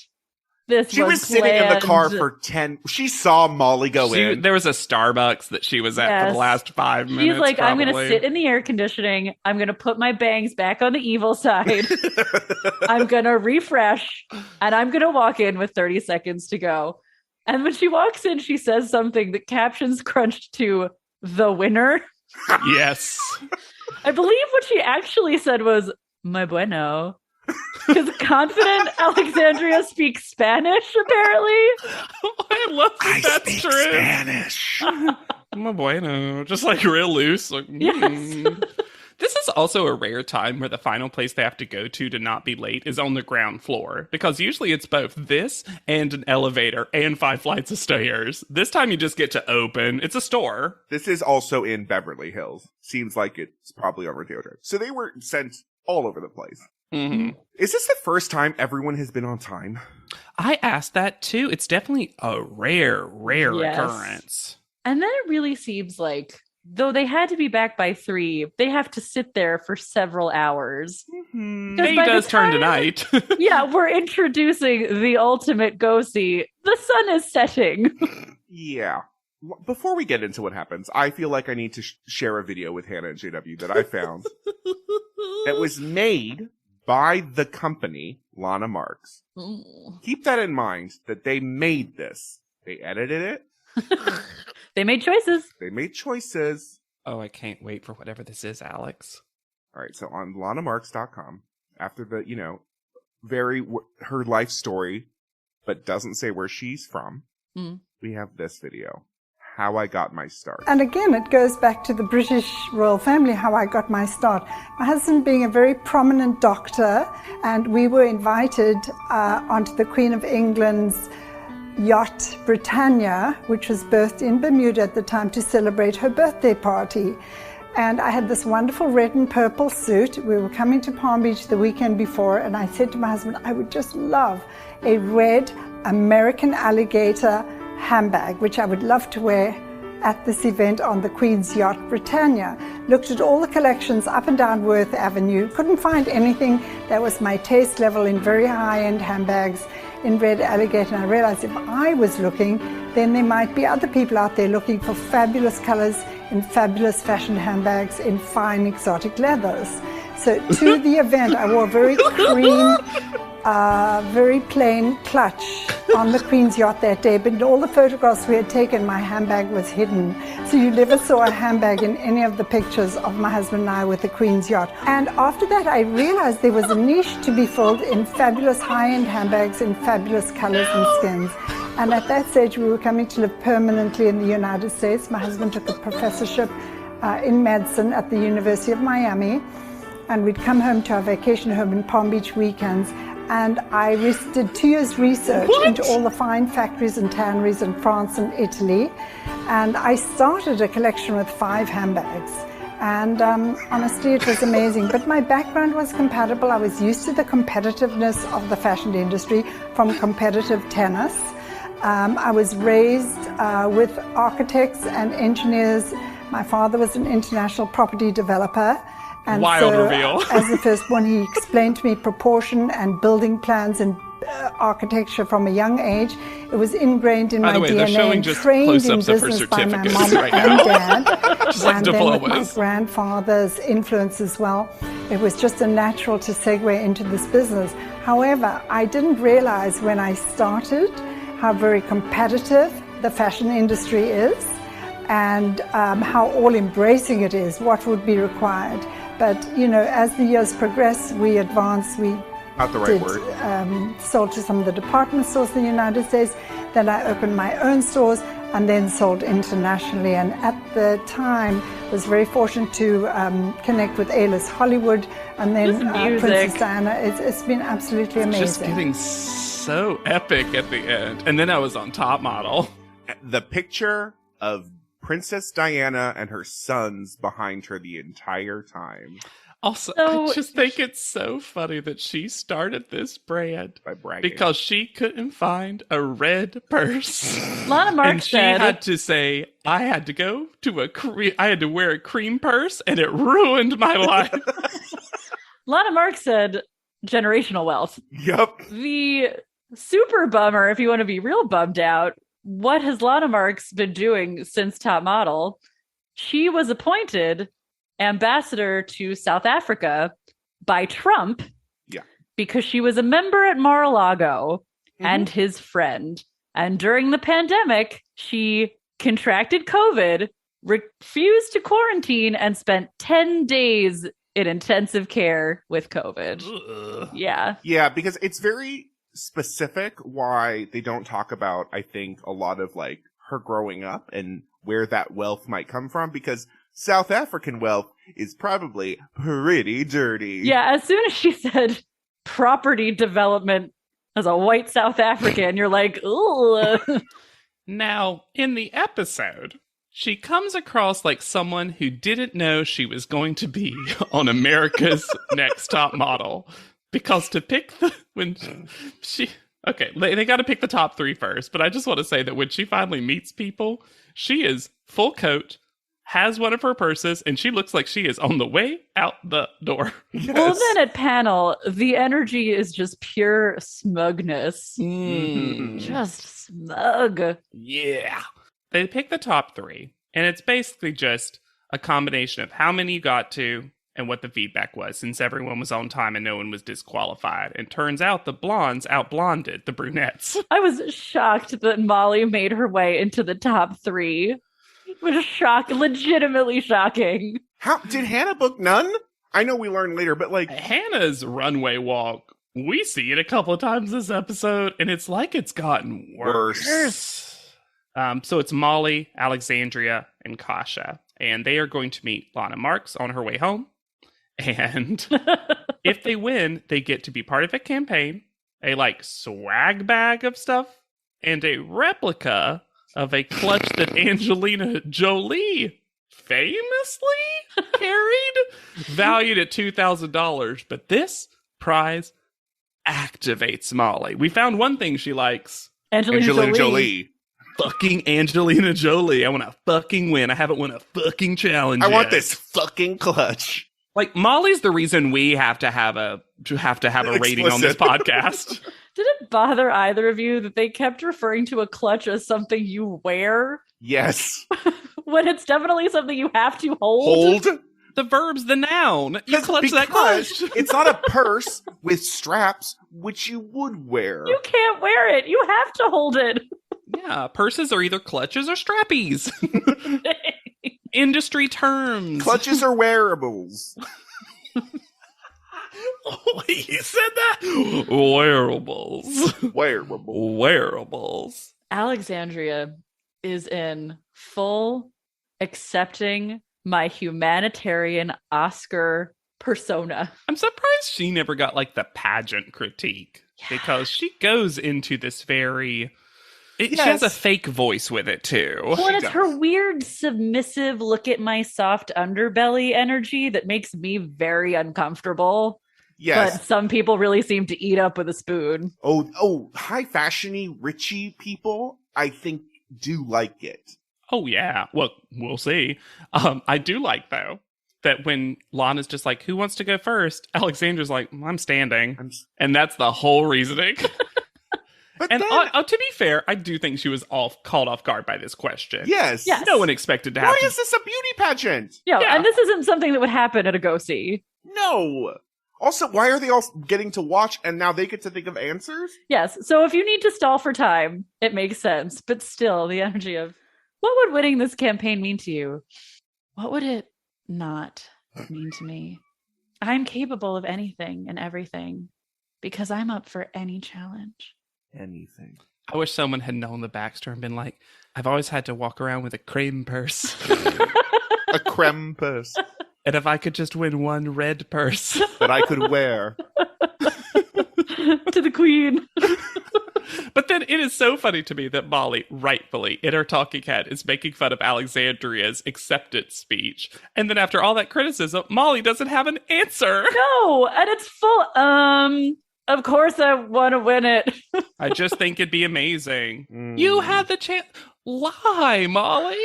She was sitting in the car for 10. She saw Molly go in. There was a Starbucks that she was at for the last 5 minutes. She's like, probably. I'm going to sit in the air conditioning. I'm going to put my bangs back on the evil side. I'm going to refresh. And I'm going to walk in with 30 seconds to go. And when she walks in, she says something that captions crunched to the winner. Yes. I believe what she actually said was, muy bueno. Because confident Alexandria speaks Spanish, apparently. I love that that's speak true. Spanish. Muy bueno. Just like real loose. Like, Yes. This is also a rare time where the final place they have to go to not be late is on the ground floor, because usually it's both this and an elevator and 5 flights of stairs. This time you just get to open. It's a store. This is also in Beverly Hills. Seems like it's probably on Rodeo Drive. So they were sent all over the place. Mm-hmm. Is this the first time everyone has been on time? I asked that too. It's definitely a rare Yes. occurrence. And then it really seems like, though they had to be back by 3, they have to sit there for several hours. Day by the does turn time- tonight. Yeah, we're introducing the ultimate ghosty. The sun is setting. Yeah. Before we get into what happens, I feel like I need to share a video with Hannah and JW that I found that was made by the company, Lana Marks. Keep that in mind, that they made this. They edited it. They made choices. They made choices. Oh, I can't wait for whatever this is, Alex. All right, so on lanamarks.com, after the, her life story, but doesn't say where she's from, we have this video. How I got my start. And again, it goes back to the British royal family, how I got my start. My husband being a very prominent doctor, and we were invited onto the Queen of England's yacht Britannia, which was berthed in Bermuda at the time, to celebrate her birthday party. And I had this wonderful red and purple suit. We were coming to Palm Beach the weekend before, and I said to my husband, I would just love a red American alligator handbag, which I would love to wear at this event on the Queen's Yacht Britannia. Looked at all the collections up and down Worth Avenue, couldn't find anything that was my taste level in very high-end handbags in red alligator. And I realized if I was looking, then there might be other people out there looking for fabulous colors in fabulous fashion handbags in fine exotic leathers. So to the event, I wore a very cream, very plain clutch on the Queen's yacht that day, but in all the photographs we had taken, my handbag was hidden. So you never saw a handbag in any of the pictures of my husband and I with the Queen's yacht. And after that, I realized there was a niche to be filled in fabulous high-end handbags in fabulous colors and skins. And at that stage, we were coming to live permanently in the United States. My husband took a professorship in medicine at the University of Miami. And we'd come home to our vacation home in Palm Beach weekends. And I did 2 years research into all the fine factories and tanneries in France and Italy. And I started a collection with 5 handbags. And honestly, it was amazing. But my background was compatible. I was used to the competitiveness of the fashion industry from competitive tennis. I was raised with architects and engineers. My father was an international property developer. And Wild so, reveal. As the firstborn, he explained to me proportion and building plans and architecture from a young age. It was ingrained in By my the way, DNA they're showing and just trained in close-ups of her business by my certificates mom right and now. dad. Just like and then with my diplomas. grandfather's influence as well. It was just a natural to segue into this business. However, I didn't realize when I started how very competitive the fashion industry is and how all-embracing it is, what would be required. But, as the years progressed, we advanced, Not the right word. sold to some of the department stores in the United States. Then I opened my own stores and then sold internationally. And at the time, was very fortunate to connect with A-list Hollywood and then Princess Diana. It's been absolutely amazing. Just getting so epic at the end. And then I was on Top Model. The picture of Princess Diana and her sons behind her the entire time. Also, So- I just think it's so funny that she started this brand By bragging. because she couldn't find a red purse. Lana And Marks she said, had to say, I had to go to I had to wear a cream purse and it ruined my life. Lana Marks said, generational wealth. Yep. The super bummer, if you want to be real bummed out, what has Lana Marks been doing since Top Model? She was appointed ambassador to South Africa by Trump. Yeah. Because she was a member at Mar-a-Lago and his friend. And during the pandemic, she contracted COVID, refused to quarantine, and spent 10 days in intensive care with COVID. Ugh. Yeah. Yeah, because it's very specific why they don't talk about, I think, a lot of her growing up and where that wealth might come from, because South African wealth is probably pretty dirty. Yeah, as soon as she said property development as a white South African, you're like, ooh. Now, in the episode, she comes across like someone who didn't know she was going to be on America's Next Top Model. Because to pick they got to pick the top 3 first, but I just want to say that when she finally meets people, she is full coat, has one of her purses, and she looks like she is on the way out the door. Yes. Well, then at panel, the energy is just pure smugness. Just smug. Yeah. They pick the top 3, and it's basically just a combination of how many you got to and what the feedback was, since everyone was on time and no one was disqualified. And turns out the blondes out-blonded the brunettes. I was shocked that Molly made her way into the top 3. It was legitimately shocking. How did Hannah book none? I know we learned later, but like Hannah's runway walk, we see it a couple of times this episode, and it's like it's gotten worse. So it's Molly, Alexandria, and Kasha, and they are going to meet Lana Marks on her way home. And if they win, they get to be part of a campaign, a swag bag of stuff, and a replica of a clutch that Angelina Jolie famously carried, valued at $2,000. But this prize activates Molly. We found one thing she likes. Angelina Jolie. Fucking Angelina Jolie. I want to fucking win. I haven't won a fucking challenge I yet. want this fucking clutch. Molly's the reason we have to have a rating on this podcast. Did it bother either of you that they kept referring to a clutch as something you wear? Yes. When it's definitely something you have to hold? The verb's the noun. You clutch that clutch. It's not a purse with straps, which you would wear. You can't wear it. You have to hold it. Yeah, purses are either clutches or strappies. Industry terms. Clutches are wearables. Wait, you said that? Wearables. Wearables. Alexandria is in full accepting my humanitarian Oscar persona. I'm surprised she never got the pageant critique, because she goes into this very... She has a fake voice with it, too. Well, it's her weird, submissive, look at my soft underbelly energy that makes me very uncomfortable. Yes. But some people really seem to eat up with a spoon. Oh, high fashiony, richy people, I think, do like it. Oh, yeah. Well, we'll see. I do like, though, that when Lana's just like, who wants to go first? Alexandra's like, I'm standing. And that's the whole reasoning. And to be fair, I do think she was called off guard by this question. Yes. No one expected to have Why is this a beauty pageant? Yeah, and this isn't something that would happen at a go-see. No. Also, why are they all getting to watch and now they get to think of answers? Yes, so if you need to stall for time, it makes sense. But still, the energy of, what would winning this campaign mean to you? What would it not mean to me? I'm capable of anything and everything because I'm up for any challenge. Anything. I wish someone had known the backstory and been like, I've always had to walk around with a creme purse. A creme purse. And if I could just win one red purse that I could wear to the queen. But then it is so funny to me that Molly, rightfully, in her talking head, is making fun of Alexandria's acceptance speech. And then after all that criticism, Molly doesn't have an answer. No, and it's full, of course I want to win it. I just think it'd be amazing. You had the chance. Lie, Molly.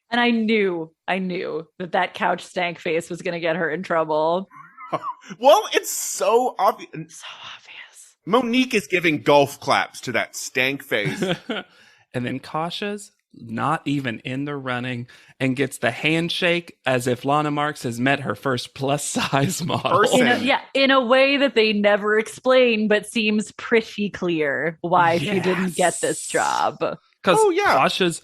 And I knew that couch stank face was going to get her in trouble. Well, it's so obvious. So obvious. Monique is giving golf claps to that stank face. And then Kasha's not even in the running and gets the handshake as if Lana Marks has met her first plus-size model. In a way that they never explain, but seems pretty clear why she didn't get this job. Because Kasha's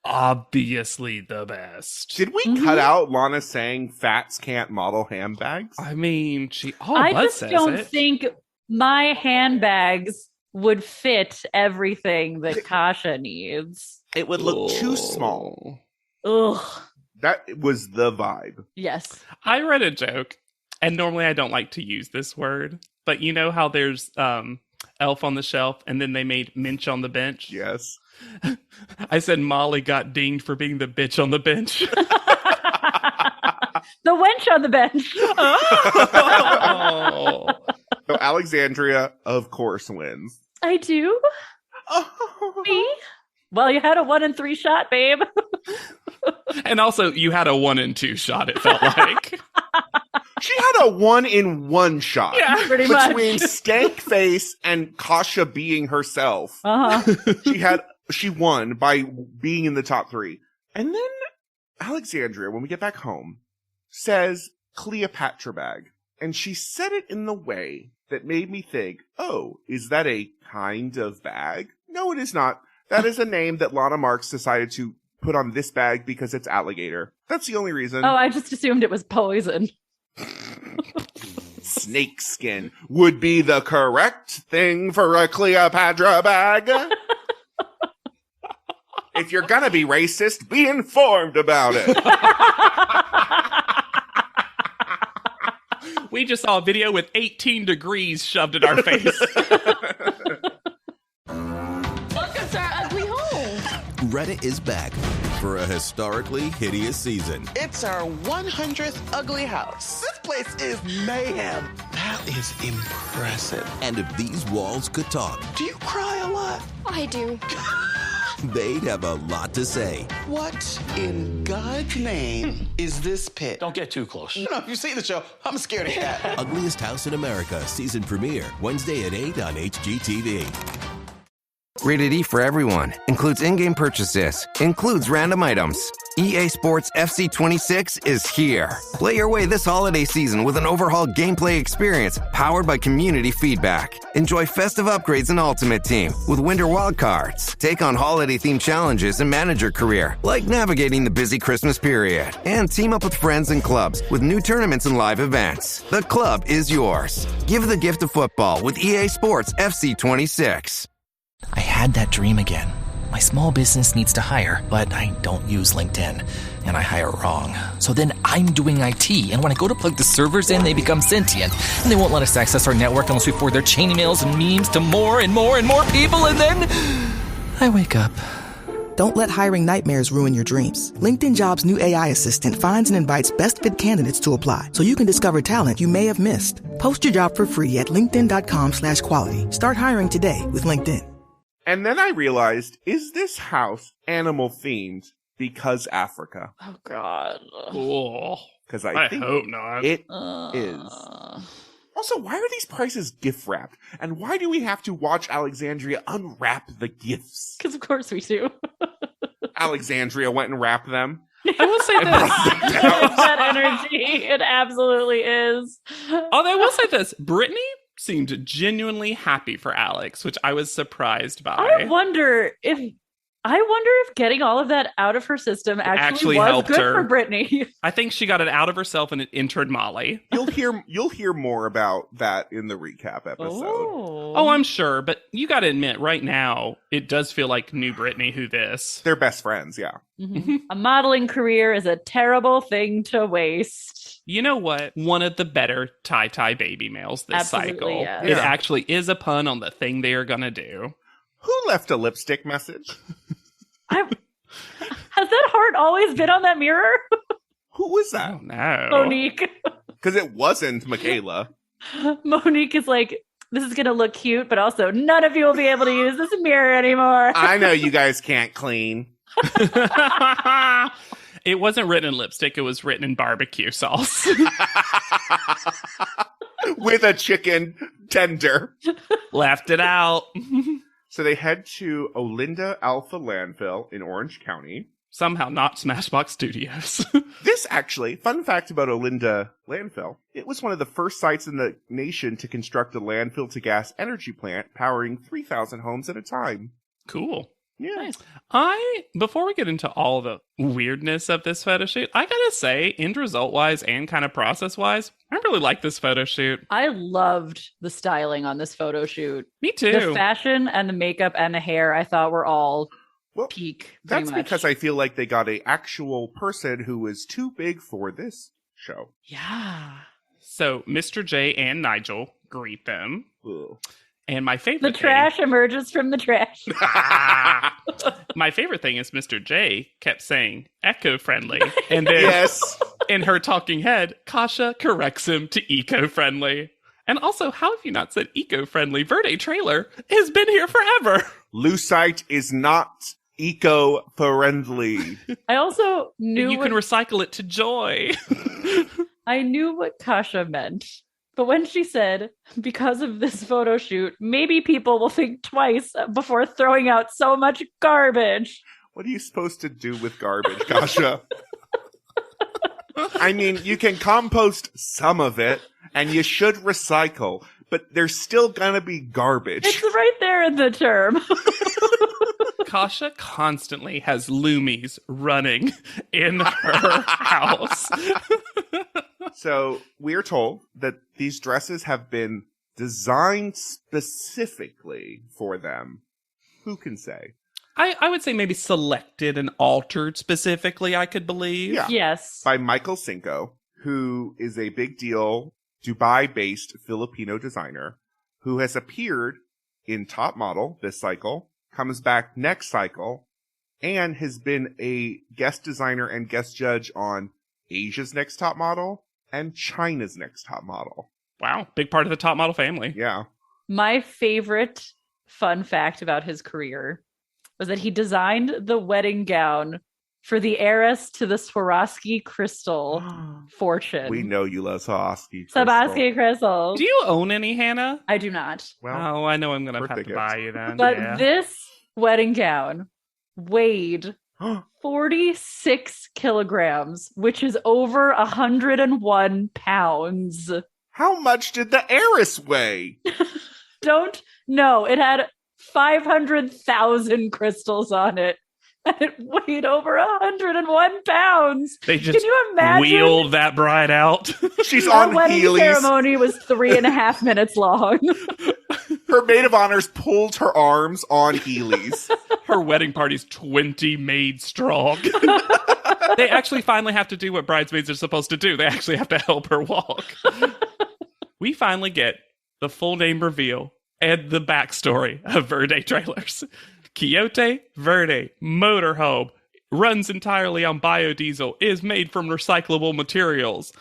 obviously the best. Did we cut out Lana saying fats can't model handbags? I mean, she I just don't think my handbags would fit everything that Kasha needs. It would look too small. Ugh. That was the vibe. Yes. I read a joke, and normally I don't like to use this word, but you know how there's Elf on the Shelf, and then they made Minch on the Bench? Yes. I said Molly got dinged for being the bitch on the bench. The wench on the bench. Oh. So Alexandria, of course, wins. I do. Me? Well, you had a 1 in 3 shot, babe. And also, you had a 1 in 2 shot, it felt like. She had a 1 in 1 shot. Yeah, pretty between much. Skankface and Kasha being herself. She won by being in the top 3. And then Alexandria, when we get back home, says Cleopatra bag. And she said it in the way that made me think, oh, is that a kind of bag? No, it is not. That is a name that Lana Marks decided to put on this bag because it's alligator. That's the only reason. Oh, I just assumed it was poison. Snake skin would be the correct thing for a Cleopatra bag. If you're gonna be racist, be informed about it. We just saw a video with 18 degrees shoved in our face. Welcome to our ugly home. Reddit is back for a historically hideous season. It's our 100th ugly house. This place is mayhem. That is impressive. And if these walls could talk, Do you cry a lot? I do. they'd have a lot to say. What in God's name is this pit? Don't get too close. You know, if you see the show, I'm a scaredy cat. Ugliest House in America season premiere Wednesday at 8 on HGTV. Rated E for everyone. Includes in-game purchases. Includes random items. EA Sports FC 26 is here. Play your way this holiday season with an overhauled gameplay experience powered by community feedback. Enjoy festive upgrades in Ultimate Team with winter wildcards. Take on holiday-themed challenges and manage your career, like navigating the busy Christmas period. And team up with friends and clubs with new tournaments and live events. The club is yours. Give the gift of football with EA Sports FC 26. I had that dream again. My small business needs to hire, but I don't use LinkedIn, and I hire wrong. So then I'm doing IT, and when I go to plug the servers in, they become sentient, and they won't let us access our network unless we forward their chain emails and memes to more and more and more people, and then I wake up. Don't let hiring nightmares ruin your dreams. LinkedIn Jobs' new AI assistant finds and invites best-fit candidates to apply, so you can discover talent you may have missed. Post your job for free at linkedin.com/quality. Start hiring today with LinkedIn. And then I realized, is this house animal themed because Africa? Oh, God. Cool. Because I think hope not. it is. Also, why are these prices gift wrapped? And why do we have to watch Alexandria unwrap the gifts? Because of course we do. Alexandria went and wrapped them. I will say this. It's that energy. It absolutely is. Although I will say this. Brittany seemed genuinely happy for Alex, which I was surprised by. I wonder if getting all of that out of her system actually was helped good her. for Brittany. I think she got it out of herself and it entered Molly. You'll hear more about that in the recap episode. Oh, I'm sure, but you got to admit, right now it does feel like new Brittany. Who this? They're best friends, yeah. Mm-hmm. A modeling career is a terrible thing to waste. You know what? One of the better tie baby mails this Absolutely, cycle. yeah. It actually is a pun on the thing they are gonna do. Who left a lipstick message? Has that heart always been on that mirror? Who was that? Oh, no. Monique. Because it wasn't Michaela. Monique is like, this is going to look cute, but also none of you will be able to use this mirror anymore. I know you guys can't clean. It wasn't written in lipstick. It was written in barbecue sauce. With a chicken tender. Left it out. So they head to Olinda Alpha Landfill in Orange County. Somehow not Smashbox Studios. This actually, fun fact about Olinda Landfill, it was one of the first sites in the nation to construct a landfill to gas energy plant powering 3,000 homes at a time. Cool. Yeah. Nice. Before we get into all the weirdness of this photo shoot, I gotta say, end result wise and kind of process wise, I really like this photo shoot. I loved the styling on this photo shoot. Me too. The fashion and the makeup and the hair I thought were all peak. That's because I feel like they got a actual person who was too big for this show. Yeah. So Mr. J and Nigel greet them. Ugh. And my favorite The trash emerges from the trash. My favorite thing is Mr. J kept saying eco-friendly. And then in her talking head, Kasha corrects him to eco-friendly. And also, how have you not said eco-friendly? Verde Trailer has been here forever. Lucite is not eco-friendly. I also knew you can recycle it to joy. I knew what Kasha meant. But when she said, because of this photo shoot, maybe people will think twice before throwing out so much garbage. What are you supposed to do with garbage, Kasha? I mean, you can compost some of it, and you should recycle, but there's still gonna be garbage. It's right there in the term. Kasha constantly has loomies running in her house. So we're told that these dresses have been designed specifically for them. Who can say? I would say maybe selected and altered specifically, I could believe. Yeah. Yes. By Michael Cinco, who is a big deal Dubai-based Filipino designer who has appeared in Top Model this cycle, comes back next cycle, and has been a guest designer and guest judge on Asia's Next Top Model and China's Next Top Model. Wow. Big part of the Top Model family. Yeah. My favorite fun fact about his career was that he designed the wedding gown for the heiress to the Swarovski crystal fortune. We know you love Swarovski crystal. Swarovski crystal. Do you own any, Hannah? I do not. Well, I know I'm going to have to buy you then. But this wedding gown weighed 46 kilograms, which is over 101 pounds. How much did the heiress weigh? Don't know. It had 500,000 crystals on it. And it weighed over 101 pounds. They just Can you imagine? wheeled that bride out. She's Our on wedding Heelys. ceremony was 3.5 minutes long. Her maid of honors pulled her arms on Heelys. Her wedding party's 20 maids strong. They actually finally have to do what bridesmaids are supposed to do. They actually have to help her walk. We finally get the full name reveal and the backstory of Verde Trailers. Quixote Verde motorhome runs entirely on biodiesel, is made from recyclable materials.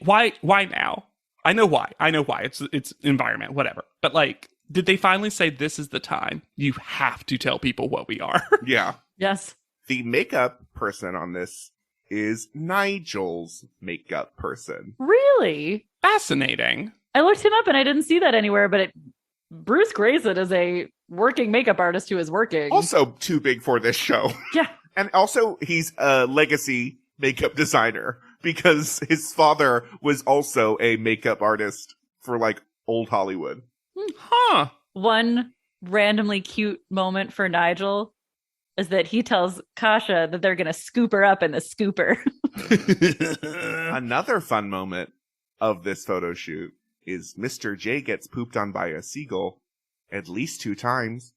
Why now? I know why. It's environment, whatever. But like, did they finally say this is the time? You have to tell people what we are. Yeah. Yes. The makeup person on this is Nigel's makeup person. Really? Fascinating. I looked him up and I didn't see that anywhere, but Bruce Grayson is a working makeup artist who is working. Also too big for this show. Yeah. And also he's a legacy makeup designer because his father was also a makeup artist for like old Hollywood. Huh. One randomly cute moment for Nigel is that he tells Kasha that they're going to scoop her up in the scooper. Another fun moment of this photo shoot is Mr. J gets pooped on by a seagull at least 2 times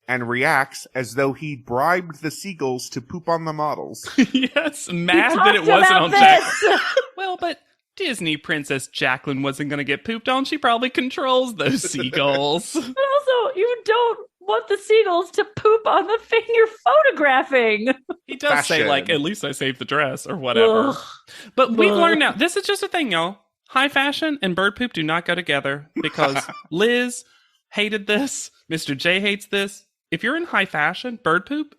and reacts as though he bribed the seagulls to poop on the models. Yes, mad that it wasn't on Jacqueline. Well, but Disney Princess Jacqueline wasn't going to get pooped on. She probably controls those seagulls. But also, you don't want the seagulls to poop on the thing you're photographing. He does say, like, at least I saved the dress or whatever. Ugh. But we've Ugh. learned now, this is just a thing, y'all. High fashion and bird poop do not go together because Liz hated this. Mr. J hates this. If you're in high fashion, bird poop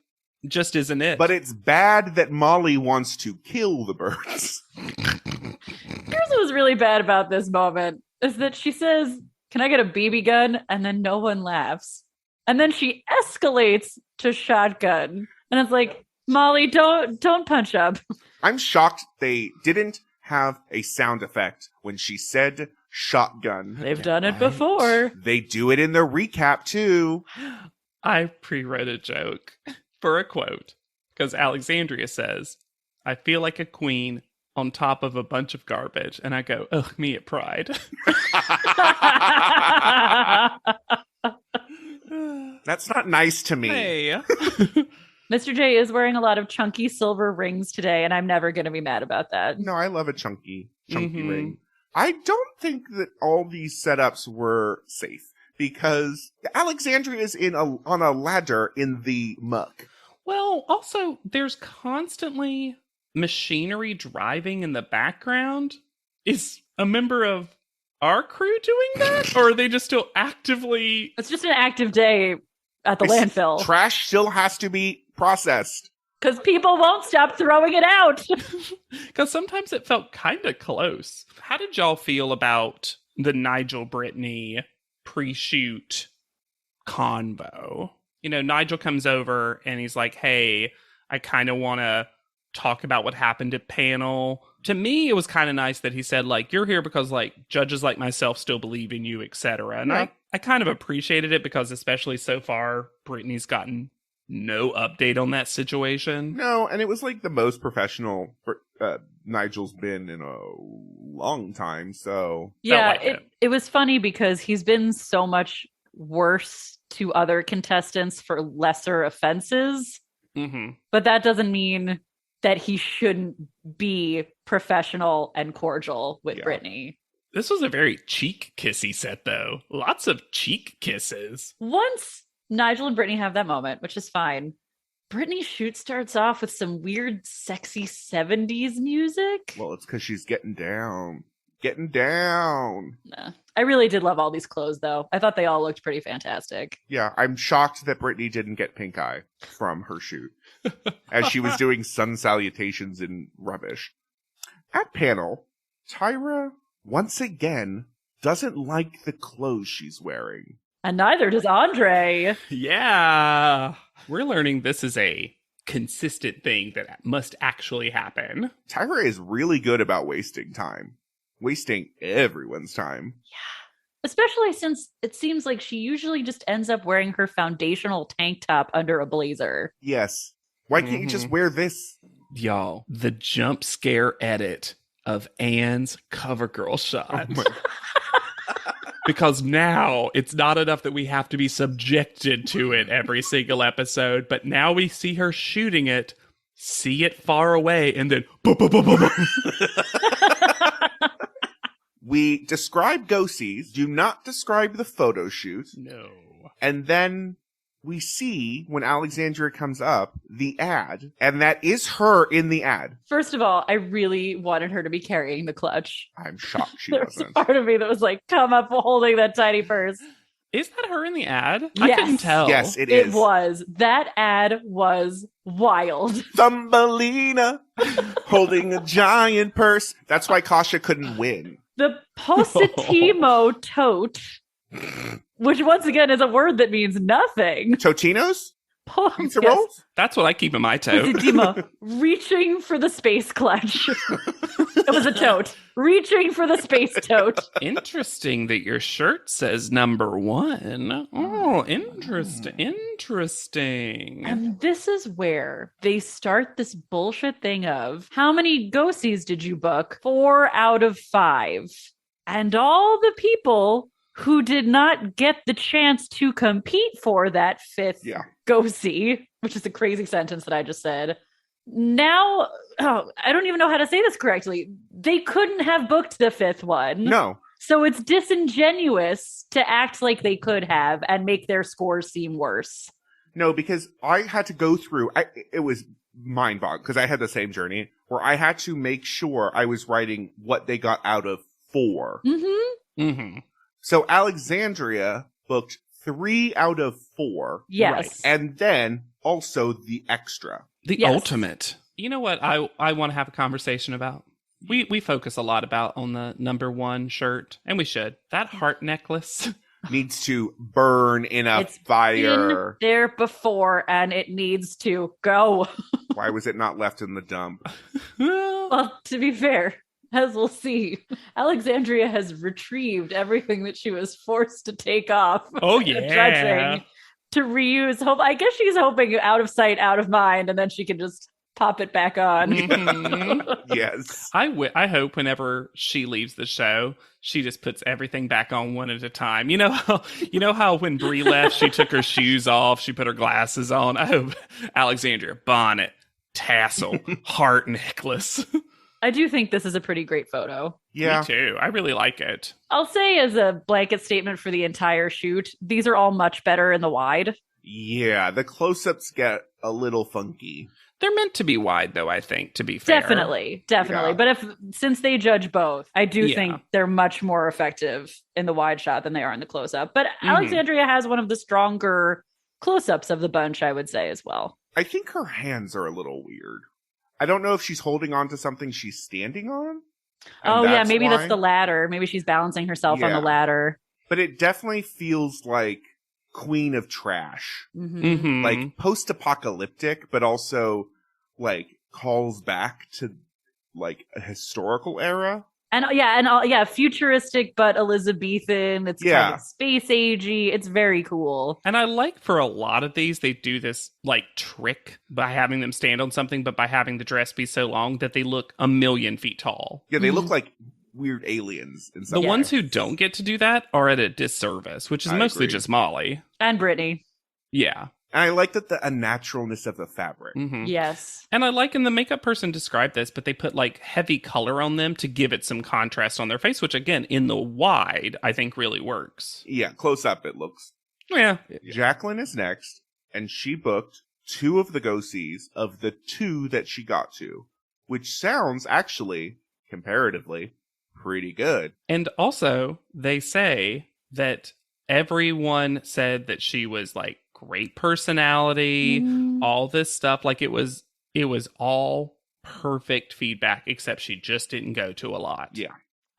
just isn't it. But it's bad that Molly wants to kill the birds. Here's what was really bad about this moment is that she says, "Can I get a BB gun?" And then no one laughs. And then she escalates to shotgun. And it's like, Molly, don't punch up. I'm shocked they didn't have a sound effect when she said shotgun. They've done it before. They do it in the recap too. I pre-wrote a joke for a quote because Alexandria says, "I feel like a queen on top of a bunch of garbage." And I go, "Ugh, me at Pride." That's not nice to me. Hey. Mr. J is wearing a lot of chunky silver rings today, and I'm never going to be mad about that. No, I love a chunky ring. I don't think that all these setups were safe because Alexandria is on a ladder in the muck. Well, also, there's constantly machinery driving in the background. Is a member of our crew doing that? Or are they just still actively... It's just an active day at the landfill. Trash still has to be processed. Because people won't stop throwing it out. Because sometimes it felt kind of close. How did y'all feel about the Nigel Brittany pre-shoot convo? You know, Nigel comes over and he's like, hey, I kind of want to talk about what happened at panel. To me, it was kind of nice that he said, like, you're here because, like, judges like myself still believe in you, etc. And I kind of appreciated it because, especially so far, Brittany's gotten no update on that situation. No, and it was, like, the most professional Nigel's been in a long time, so... Yeah, it was funny because he's been so much worse to other contestants for lesser offenses. Mm-hmm. But that doesn't mean that he shouldn't be professional and cordial with Brittany. This was a very cheek kissy set, though. Lots of cheek kisses. Once Nigel and Brittany have that moment, which is fine, Brittany's shoot starts off with some weird, sexy 70s music. Well, it's because she's getting down. Getting down. Nah. I really did love all these clothes, though. I thought they all looked pretty fantastic. Yeah, I'm shocked that Brittany didn't get pink eye from her shoot as she was doing sun salutations in rubbish. At panel, Tyra, once again, doesn't like the clothes she's wearing. And neither does Andre. Yeah. We're learning this is a consistent thing that must actually happen. Tyra is really good about wasting time. Wasting everyone's time. Yeah. Especially since it seems like she usually just ends up wearing her foundational tank top under a blazer. Yes. Why can't you just wear this? Y'all, the jump scare edit of Anne's cover girl shot. Oh Because now it's not enough that we have to be subjected to it every single episode, but now we see her shooting it, see it far away, and then boom, boom, boom, boom, boom. We describe go-sees, do not describe the photo shoot. No. And then we see, when Alexandria comes up, the ad, and that is her in the ad. First of all, I really wanted her to be carrying the clutch. I'm shocked she there wasn't. was a part of me that was like, come up holding that tiny purse. Is that her in the ad? Yes. I couldn't tell. Yes, it is. It was. That ad was wild. Thumbelina holding a giant purse. That's why Kasha couldn't win. The Positimo tote, which once again is a word that means nothing. Totinos? Pizza rolls? That's what I keep in my tote. Positimo, reaching for the space clutch. It was a tote. Reaching for the space tote. Interesting that your shirt says number 1. Oh, interesting. And this is where they start this bullshit thing of, how many go-sees did you book? 4 out of 5. And all the people who did not get the chance to compete for that 5th go-see, which is a crazy sentence that I just said. Now, I don't even know how to say this correctly. They couldn't have booked the 5th one. No. So it's disingenuous to act like they could have and make their scores seem worse. No, because I had to go through, it was mind-boggling, because I had the same journey, where I had to make sure I was writing what they got out of 4. Mm-hmm. Mm-hmm. So Alexandria booked 3 out of 4. Yes. Right. And then also the extra. The ultimate. You know what I want to have a conversation about? We focus a lot on the number 1 shirt, and we should. That heart necklace needs to burn in a fire. Been there before, and it needs to go. Why was it not left in the dump? Well, to be fair, as we'll see, Alexandria has retrieved everything that she was forced to take off. Oh, yeah. Judging to reuse. I guess she's hoping out of sight, out of mind, and then she can just pop it back on. Yes. I hope whenever she leaves the show, she just puts everything back on one at a time. You know how when Brie left, she took her shoes off, she put her glasses on. I hope Alexandria, bonnet, tassel, heart necklace. I do think this is a pretty great photo. Yeah. Me too. I really like it. I'll say as a blanket statement for the entire shoot, these are all much better in the wide. Yeah, the close-ups get a little funky. They're meant to be wide, though, I think, to be fair. Definitely. Yeah. But since they judge both, I do Yeah. think they're much more effective in the wide shot than they are in the close-up. But Alexandria has one of the stronger close-ups of the bunch, I would say, as well. I think her hands are a little weird. I don't know if she's holding on to something she's standing on. Oh, yeah, that's maybe why. that's the ladder. Maybe she's balancing herself on Yeah. the ladder. But it definitely feels like Queen of Trash. Mhm. Like post-apocalyptic, but also like calls back to like a historical era. And futuristic but Elizabethan. It's Yeah. kind of space agey. It's very cool. And I like for a lot of these, they do this like trick by having them stand on something, but by having the dress be so long that they look 1,000,000 feet tall. Yeah, they look like weird aliens in some The way. ones who don't get to do that are at a disservice, which is I mostly agree. just Molly. And Brittany. Yeah. And I like that the unnaturalness of the fabric. Mhm. Yes. And I like, and the makeup person described this, but they put like heavy color on them to give it some contrast on their face, which again, in the wide, I think really works. Yeah, close up it looks. Yeah. Jacqueline is next, and she booked 2 of the go-sees of the 2 that she got to, which sounds actually, comparatively, pretty good. And also, they say that everyone said that she was like great personality, all this stuff. Like it was all perfect feedback, except she just didn't go to a lot. Yeah.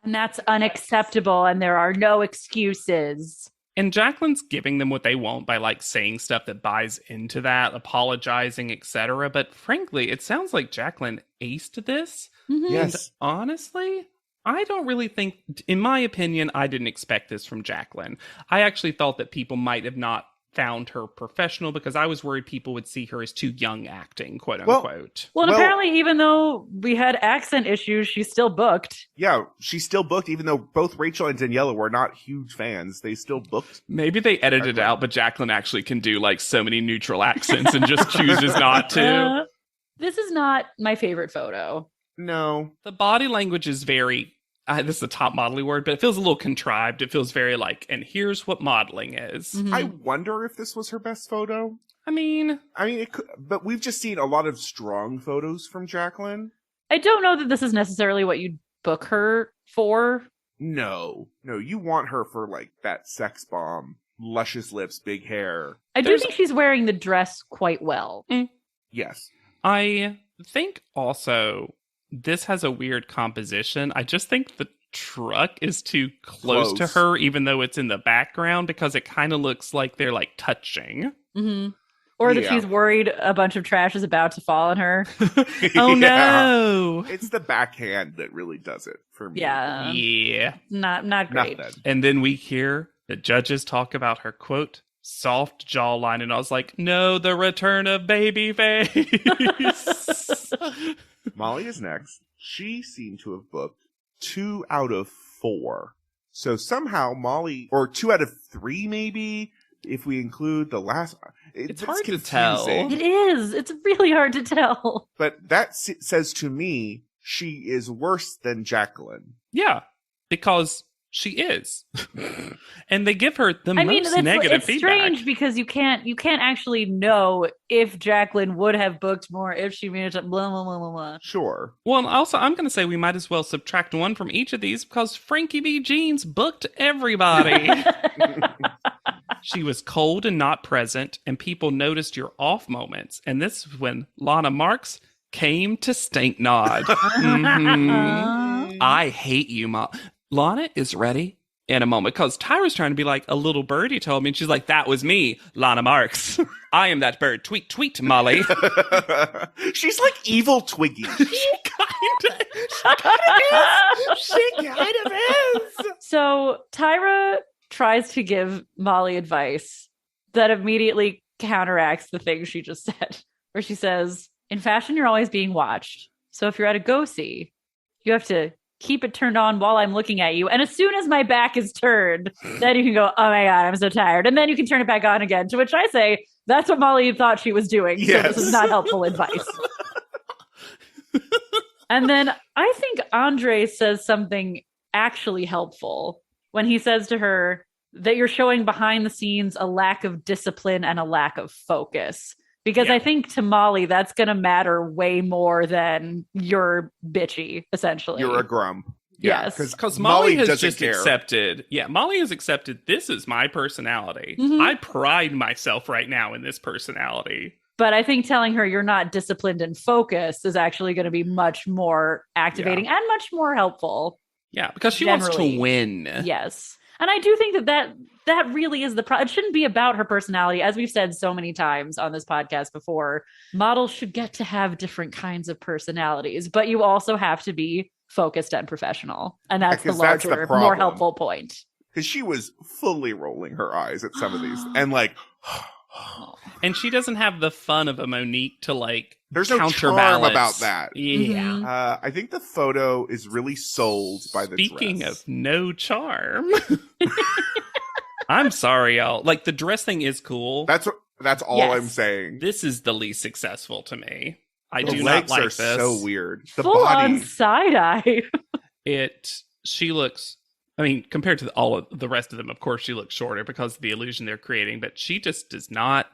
And that's unacceptable, and there are no excuses. And Jacqueline's giving them what they want by like saying stuff that buys into that, apologizing, etc. But frankly, it sounds like Jacqueline aced this. Yes. And honestly, I don't really think, in my opinion, I didn't expect this from Jacqueline. I actually thought that people might have not found her professional because I was worried people would see her as too young acting, quote unquote. Well, apparently, even though we had accent issues, she's still booked. Yeah, she's still booked, even though both Rachel and Daniela were not huge fans. They still booked. Maybe they edited it out, but Jacqueline actually can do like so many neutral accents and just chooses not to. This is not my favorite photo. No. The body language is very, this is a top modelly word, but it feels a little contrived. It feels very like, and here's what modeling is. I wonder if this was her best photo. I mean, it could, but we've just seen a lot of strong photos from Jacqueline. I don't know that this is necessarily what you'd book her for. No, you want her for like that sex bomb, luscious lips, big hair. I do think she's wearing the dress quite well. Yes. I think also this has a weird composition. I just think the truck is too close to her, even though it's in the background, because it kind of looks like they're like touching. Mm-hmm. Or that Yeah. she's worried a bunch of trash is about to fall on her. Oh no! It's the backhand that really does it for me. Yeah. Yeah. Not great. Nothing. And then we hear the judges talk about her, quote, soft jawline. And I was like, no, the return of Babyface. Molly is next. She seemed to have booked 2 out of 4. So somehow Molly, or 2 out of 3 maybe, if we include the last. It's hard to tell. It is. It's really hard to tell. But that says to me she is worse than Jacqueline. Yeah, because she is. And they give her the most negative it's feedback. strange because you can't actually know if Jacqueline would have booked more if she managed to blah blah blah blah blah. Sure. Well, and also, I'm going to say we might as well subtract 1 from each of these because Frankie B. Jeans booked everybody. She was cold and not present, and people noticed your off moments. And this is when Lana Marks came to stink nod. I hate you, Mom. Lana is ready in a moment because Tyra's trying to be like a little birdie told me, and she's like, that was me, Lana Marks. I am that bird. Tweet, tweet, Molly. She's like evil Twiggy. She kind of is. So Tyra tries to give Molly advice that immediately counteracts the thing she just said, where she says, in fashion, you're always being watched. So if you're at a go-see, you have to keep it turned on while I'm looking at you. And as soon as my back is turned, then you can go, oh my God, I'm so tired. And then you can turn it back on again, to which I say, that's what Molly thought she was doing. Yes. So this is not helpful advice. And then I think Andre says something actually helpful when he says to her that you're showing behind the scenes a lack of discipline and a lack of focus. Because I think to Molly, that's going to matter way more than you're bitchy, essentially. You're a grump. Yes. Because Molly has doesn't just care. accepted. Yeah, Molly has accepted this is my personality. Mhm. I pride myself right now in this personality. But I think telling her you're not disciplined and focused is actually going to be much more activating and much more helpful. Yeah, because she wants Generally. to win. Yes. And I do think that really is the problem. It shouldn't be about her personality. As we've said so many times on this podcast before, models should get to have different kinds of personalities, but you also have to be focused and professional. And that's the 'cause that's the larger, more problem. helpful point. Because she was fully rolling her eyes at some of these. And like, And she doesn't have the fun of a Monique to like there's no charm counterbalance. about that. Yeah. Mhm. I think the photo is really sold by the Speaking dress. of no charm, I'm sorry, y'all. Like the dress thing is cool. That's all Yes. I'm saying. This is the least successful to me. I The do legs not like are this. so weird. The Full body. on side eye. She looks, I mean, compared to all of the rest of them, of course, she looks shorter because of the illusion they're creating, but she just does not,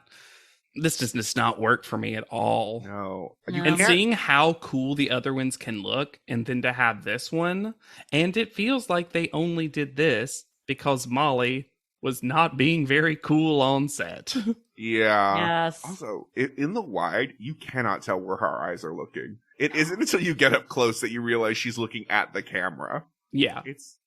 this does not work for me at all. No. No. You And can't- seeing how cool the other ones can look, and then to have this one, and it feels like they only did this because Molly was not being very cool on set. Yeah. Yes. Also, in the wide, you cannot tell where her eyes are looking. It isn't until you get up close that you realize she's looking at the camera. Yeah. It's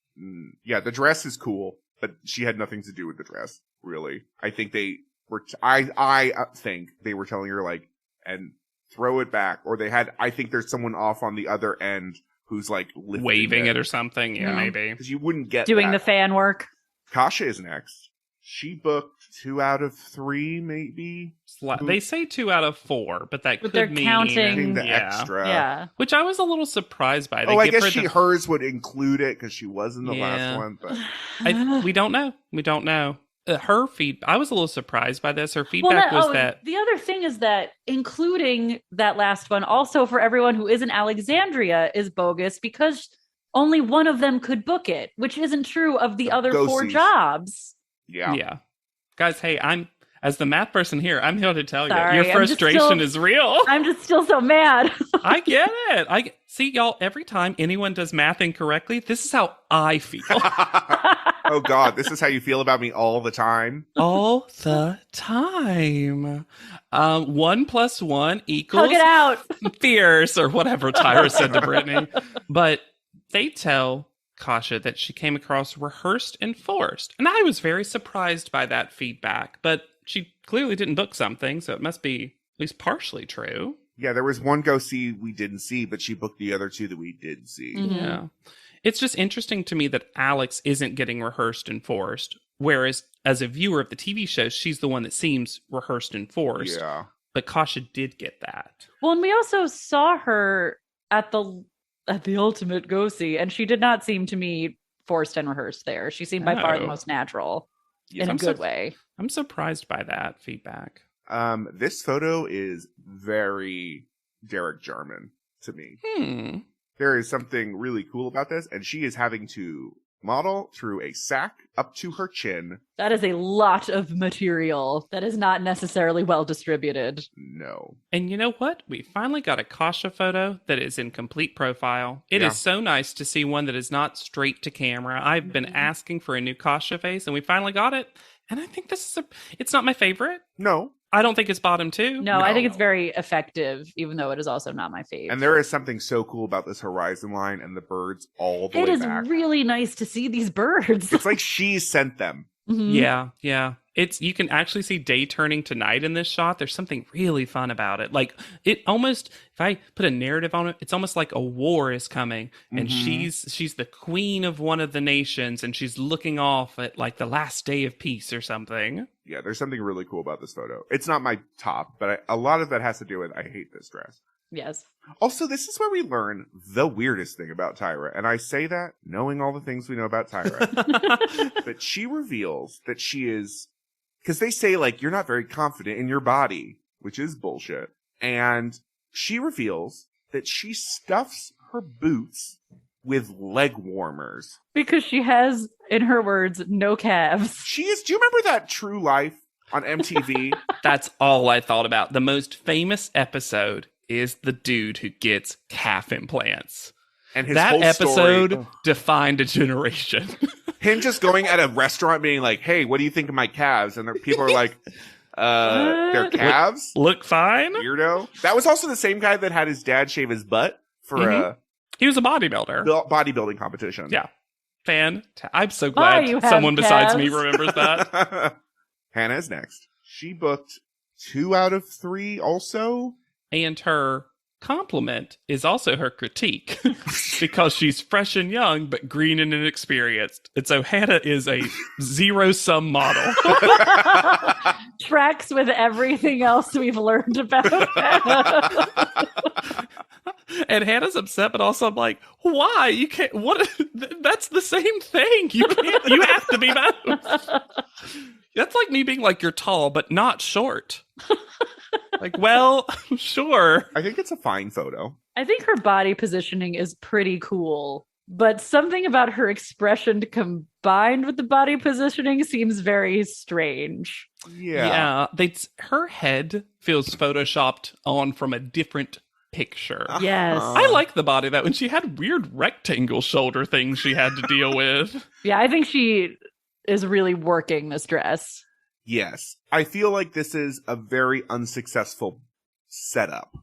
yeah, the dress is cool, but she had nothing to do with the dress, really. I think they were I think they were telling her like, and throw it back, or they had, I think there's someone off on the other end who's like Waving it or something. Yeah, Yeah. maybe. because you wouldn't get Doing that. the fan work. Kasha is next. She booked 2 out of 3, maybe. They say 2 out of 4, but that But could they're mean counting the yeah. extra. Yeah. Which I was a little surprised by. They Oh, I give guess her the- hers would include it because she was in the Yeah. last one. But we don't know. We don't know. Her feedback. I was a little surprised by this. Her Well, feedback was that the other thing is that including that last one also for everyone who isn't Alexandria is bogus because only one of them could book it, which isn't true of the other 4 go-sees. jobs. yeah. Guys, hey, I'm as the math person here, I'm here to tell Sorry, you I'm your just frustration still- is real. I'm just still so mad. I get it. See, y'all, every time anyone does math incorrectly, this is how I feel. Oh God, this is how you feel about me all the time. All the time. 1 + 1 equals Hug it out. fierce, or whatever Tyra said to Brittany. But they tell Kasha that she came across rehearsed and forced. And I was very surprised by that feedback. But she clearly didn't book something, so it must be at least partially true. Yeah, there was one go see we didn't see, but she booked the other 2 that we did see. Mhm. Yeah. It's just interesting to me that Alex isn't getting rehearsed and forced, whereas as a viewer of the TV show, she's the one that seems rehearsed and forced. Yeah. But Kasha did get that. Well, and we also saw her at the ultimate go-see, and she did not seem to me forced and rehearsed there. She seemed by far the No. most natural Yes, in a I'm good so- way. I'm surprised by that feedback. This photo is very Derek Jarman to me. There is something really cool about this, and she is having to model through a sack up to her chin. That is a lot of material that is not necessarily well distributed. No. And you know what? We finally got a Kasha photo that is in complete profile. It Yeah. is so nice to see one that is not straight to camera. I've been asking for a new Kasha face, and we finally got it. And I think this is it's not my favorite. No. I don't think it's bottom 2. No, I think it's very effective, even though it is also not my favorite. And there is something so cool about this horizon line and the birds all the It way is back. really nice to see these birds. It's like she sent them. Mhm. Yeah. You can actually see day turning to night in this shot. There's something really fun about it. Like, it almost, if I put a narrative on it, it's almost like a war is coming, and she's the queen of one of the nations, and she's looking off at like the last day of peace or something. Yeah, there's something really cool about this photo. It's not my top, but a lot of that has to do with I hate this dress. Yes. Also, this is where we learn the weirdest thing about Tyra, and I say that knowing all the things we know about Tyra. But she reveals that she is, because they say, like, you're not very confident in your body, which is bullshit. And she reveals that she stuffs her boots with leg warmers. Because she has, in her words, no calves. Do you remember that True Life on MTV? That's all I thought about. The most famous episode is the dude who gets calf implants. And his that whole episode story defined a generation. Him just going at a restaurant being like, hey, what do you think of my calves? And people are like, they're calves? Look fine? Weirdo. That was also the same guy that had his dad shave his butt for he was a bodybuilder. Bodybuilding competition. Yeah. I'm so glad someone besides me remembers that. Hannah is next. She booked 2 out of 3 also. And her compliment is also her critique because she's fresh and young, but green and inexperienced. And so Hannah is a zero-sum model. Tracks with everything else we've learned about Hannah. And Hannah's upset, but also I'm like, why? You can't, what? That's the same thing. You have to be both. That's like me being like, you're tall, but not short. Like, well, sure. I think it's a fine photo. I think her body positioning is pretty cool, but something about her expression combined with the body positioning seems very strange. Yeah. Her head feels photoshopped on from a different picture. Yes. I like the body that when she had weird rectangle shoulder things she had to deal with. Yeah, I think she is really working this dress. Yes. I feel like this is a very unsuccessful setup.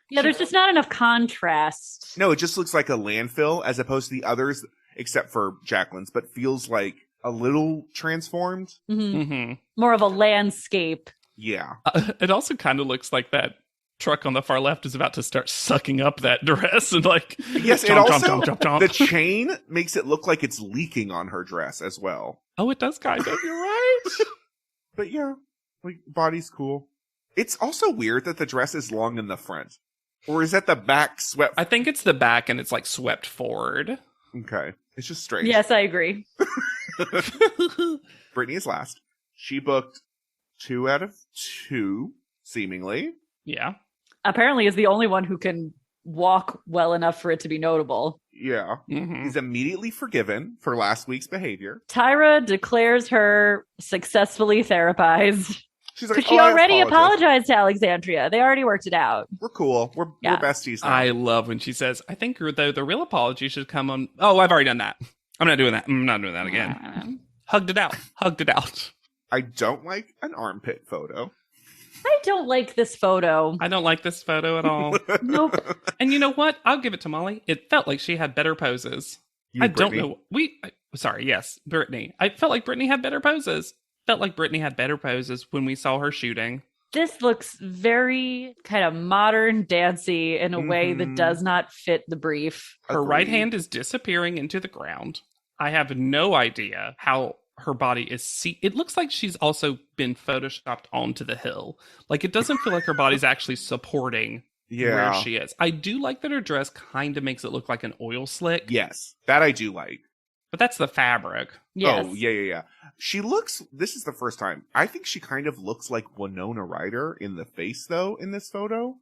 Yeah, there's just not enough contrast. No, it just looks like a landfill as opposed to the others, except for Jacqueline's, but feels like a little transformed. More of a landscape. Yeah. It also kind of looks like that truck on the far left is about to start sucking up that dress and like yes, it also the chain makes it look like it's leaking on her dress as well. Oh, it does kind of. You're right. But yeah, like body's cool. It's also weird that the dress is long in the front, or is that the back swept? I think it's the back and it's like swept forward. Okay, it's just strange. Yes, I agree. Brittany is last. She booked 2 out of 2, seemingly. Yeah. Apparently is the only one who can walk well enough for it to be notable. Yeah. He's immediately forgiven for last week's behavior. Tyra declares her successfully therapized. She's like, she already apologized to Alexandria. They already worked it out. We're cool. We're besties now. I love when she says, I think the real apology should come on. Oh, I've already done that. I'm not doing that. I'm not doing that again. Hugged it out. I don't like an armpit photo. I don't like this photo. I don't like this photo at all. Nope. And you know what? I'll give it to Molly. It felt like she had better poses. Brittany? Don't know. Yes, Brittany. I felt like Brittany had better poses. Felt like Brittany had better poses when we saw her shooting. This looks very kind of modern dancey in a way that does not fit the brief. Her right hand is disappearing into the ground. I have no idea how her body is it looks like she's also been photoshopped onto the hill. Like, it doesn't feel like her body's actually supporting where she is. I do like that her dress kind of makes it look like an oil slick. Yes, that I do like. But that's the fabric. Yes. Oh, yeah. She looks, this is the first time, I think she kind of looks like Winona Ryder in the face, though, in this photo.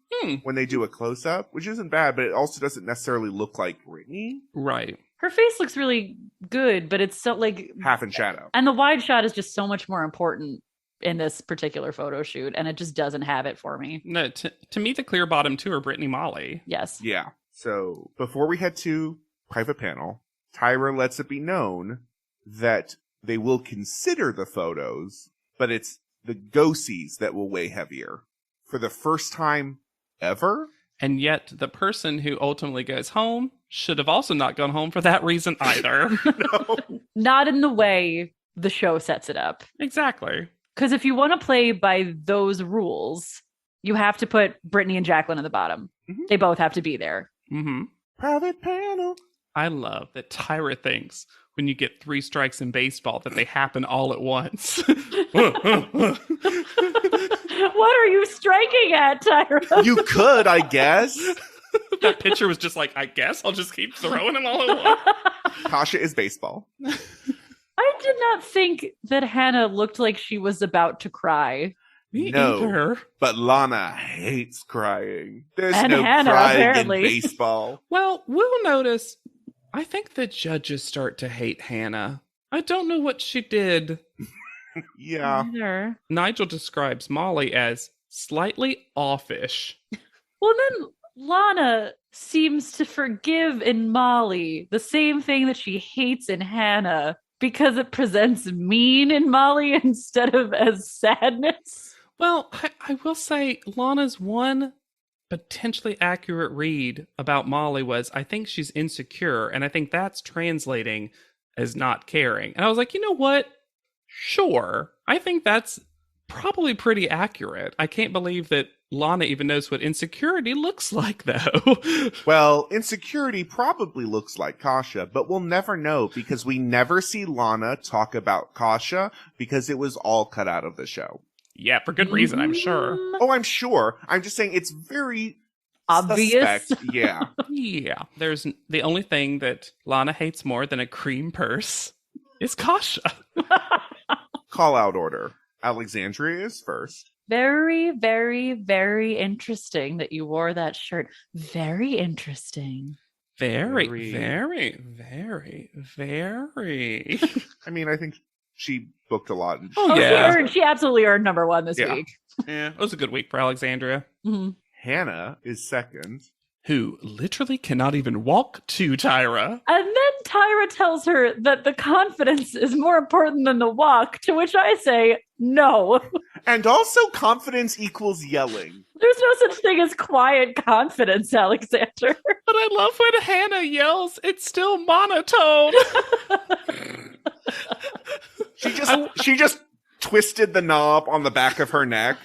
When they do a close-up, which isn't bad, but it also doesn't necessarily look like Brittany. Right. Her face looks really good, but it's so like half in shadow. And the wide shot is just so much more important in this particular photo shoot, and it just doesn't have it for me. No, to me, the clear bottom two are Brittany Molly. Yes. Yeah. So before we head to private panel, Tyra lets it be known that they will consider the photos, but it's the go-sees that will weigh heavier for the first time ever. And yet the person who ultimately goes home should have also not gone home for that reason either. No. Not in the way the show sets it up. Exactly. Because if you want to play by those rules, you have to put Brittany and Jacqueline at the bottom. Mm-hmm. They both have to be there. Mm-hmm. Private panel. I love that Tyra thinks when you get 3 strikes in baseball that they happen all at once. What are you striking at, Tyra? You could, I guess. That pitcher was just like, I guess I'll just keep throwing them all at once. Kasha is baseball. I did not think that Hannah looked like she was about to cry. Me No, either. but Lana hates crying. There's And no Hannah, crying apparently. in baseball. Well, we'll notice. I think the judges start to hate Hannah. I don't know what she did. Yeah. Either. Nigel describes Molly as slightly offish. Well, then Lana seems to forgive in Molly the same thing that she hates in Hannah because it presents mean in Molly instead of as sadness. Well, I will say Lana's one potentially accurate read about Molly was, I think she's insecure, and I think that's translating as not caring. And I was like, you know what? Sure. I think that's probably pretty accurate. I can't believe that Lana even knows what insecurity looks like, though. Well, insecurity probably looks like Kasha, but we'll never know because we never see Lana talk about Kasha because it was all cut out of the show. Yeah, for good reason, I'm sure. Oh, I'm sure. I'm just saying it's very obvious. Suspect. Yeah. Yeah. There's the only thing that Lana hates more than a cream purse is Kasha. Call out order. Alexandria is first. Very, very, very interesting that you wore that shirt. Very interesting. Very, Very. very, very, very. I mean, I think she booked a lot. And Oh, She, yeah. she absolutely earned number 1 this Yeah. week. Yeah, it was a good week for Alexandria, Mhm. Hannah is second. who literally cannot even walk to Tyra. And then Tyra tells her that the confidence is more important than the walk, to which I say, no. And also confidence equals yelling. There's no such thing as quiet confidence, Alexander. But I love when Hannah yells, it's still monotone. She just twisted the knob on the back of her neck.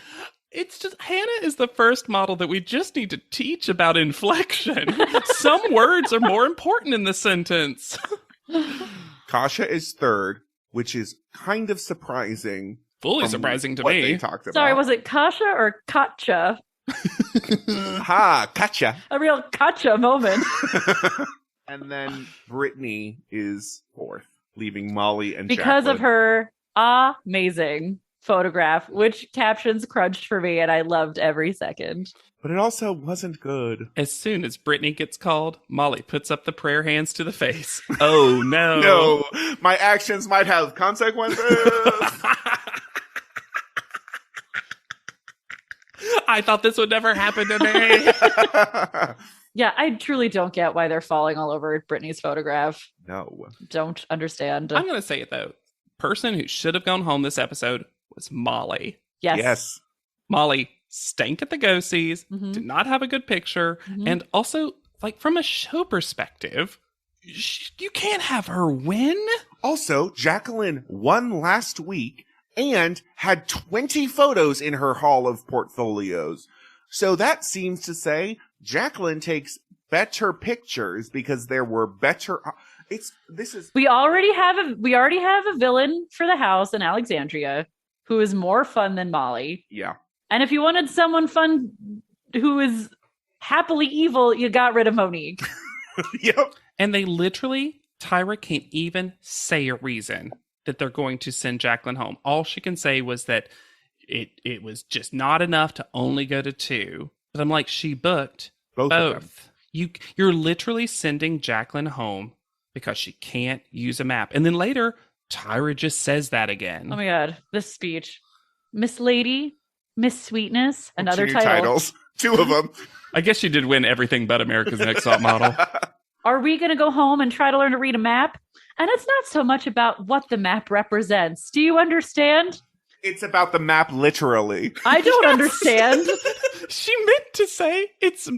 It's just, Hannah is the first model that we just need to teach about inflection. Some words are more important in the sentence. Kasha is third, which is kind of surprising. Fully from surprising to what me. they talked about. Sorry, was it Kasha or Katcha? Ha, Katcha. A real Katcha moment. And then Brittany is fourth, leaving Molly and Because Jacqueline. of her amazing photograph, which captions crunched for me, and I loved every second. But it also wasn't good. As soon as Brittany gets called, Molly puts up the prayer hands to the face. Oh, no. No, my actions might have consequences. I thought this would never happen to me. Yeah, I truly don't get why they're falling all over Brittany's photograph. No. Don't understand. I'm going to say it, though. Person who should have gone home this episode was Molly. Yes. Yes. Molly stank at the go-sees, Mhm. did not have a good picture, Mhm. and also, like, from a show perspective, you can't have her win. Also, Jacqueline won last week and had 20 photos in her haul of portfolios. So that seems to say Jacqueline takes better pictures because there were better. We already have a villain for the house in Alexandria who is more fun than Molly. Yeah. And if you wanted someone fun who is happily evil, you got rid of Monique. Yep. And they literally, Tyra can't even say a reason that they're going to send Jacqueline home. All she can say was that it was just not enough to only go to 2. But I'm like, she booked Both of them. You're literally sending Jacqueline home because she can't use a map. And then later, Tyra just says that again. Oh my god, this speech. Miss Lady, Miss Sweetness, another Two new title. titles. 2 of them. I guess she did win everything but America's Next Top Model. Are we going to go home and try to learn to read a map? And it's not so much about what the map represents. Do you understand? It's about the map literally. I don't understand. She meant to say it's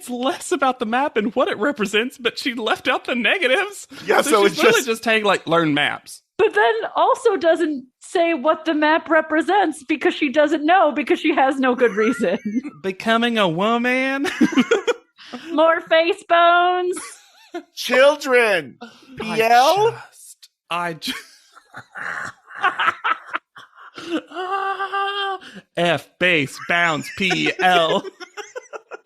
less about the map and what it represents, but she left out the negatives. Yeah, so she's it's really just- just taking, like, learn maps. but then also doesn't say what the map represents because she doesn't know because she has no good reason. Becoming a woman. More face bones. Children. PL? F base bounds PL.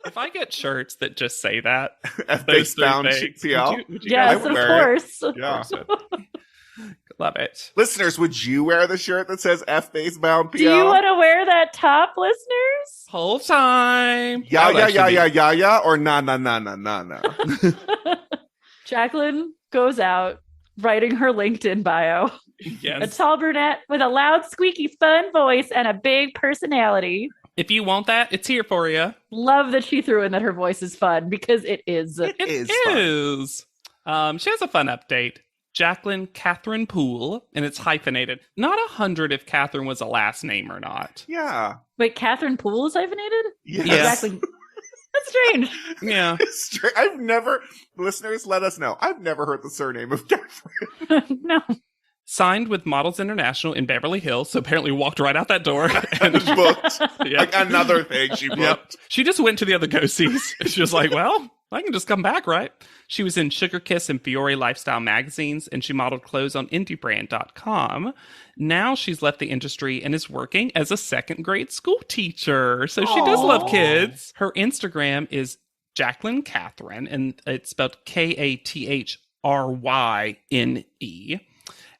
If I get shirts that just say that, F base bound PL. Yes, of course. Yeah. Love it. Listeners, would you wear the shirt that says F base bound PL? Do you want to wear that top, listeners? Whole time. Yeah, or nah. Jacqueline goes out writing her LinkedIn bio. Yes. A tall brunette with a loud, squeaky, fun voice and a big personality. If you want that, it's here for you. Love that she threw in that her voice is fun because it is. It is. She has a fun update. Jacqueline Catherine Poole, and it's hyphenated. Not 100 if Catherine was a last name or not. Yeah. Wait, Catherine Poole is hyphenated? Yes. Jacqueline. That's strange. Yeah. I've never, listeners, let us know. I've never heard the surname of Catherine. No. Signed with Models International in Beverly Hills, so apparently walked right out that door. And booked. Yep. Like another thing she booked. Yep. She just went to the other go-sees. She was like, well, I can just come back, right? She was in Sugar Kiss and Fiore lifestyle magazines, and she modeled clothes on indiebrand.com. Now she's left the industry and is working as a second grade school teacher. So she does love kids. Her Instagram is Jacqueline Catherine, and it's spelled Kathrynne.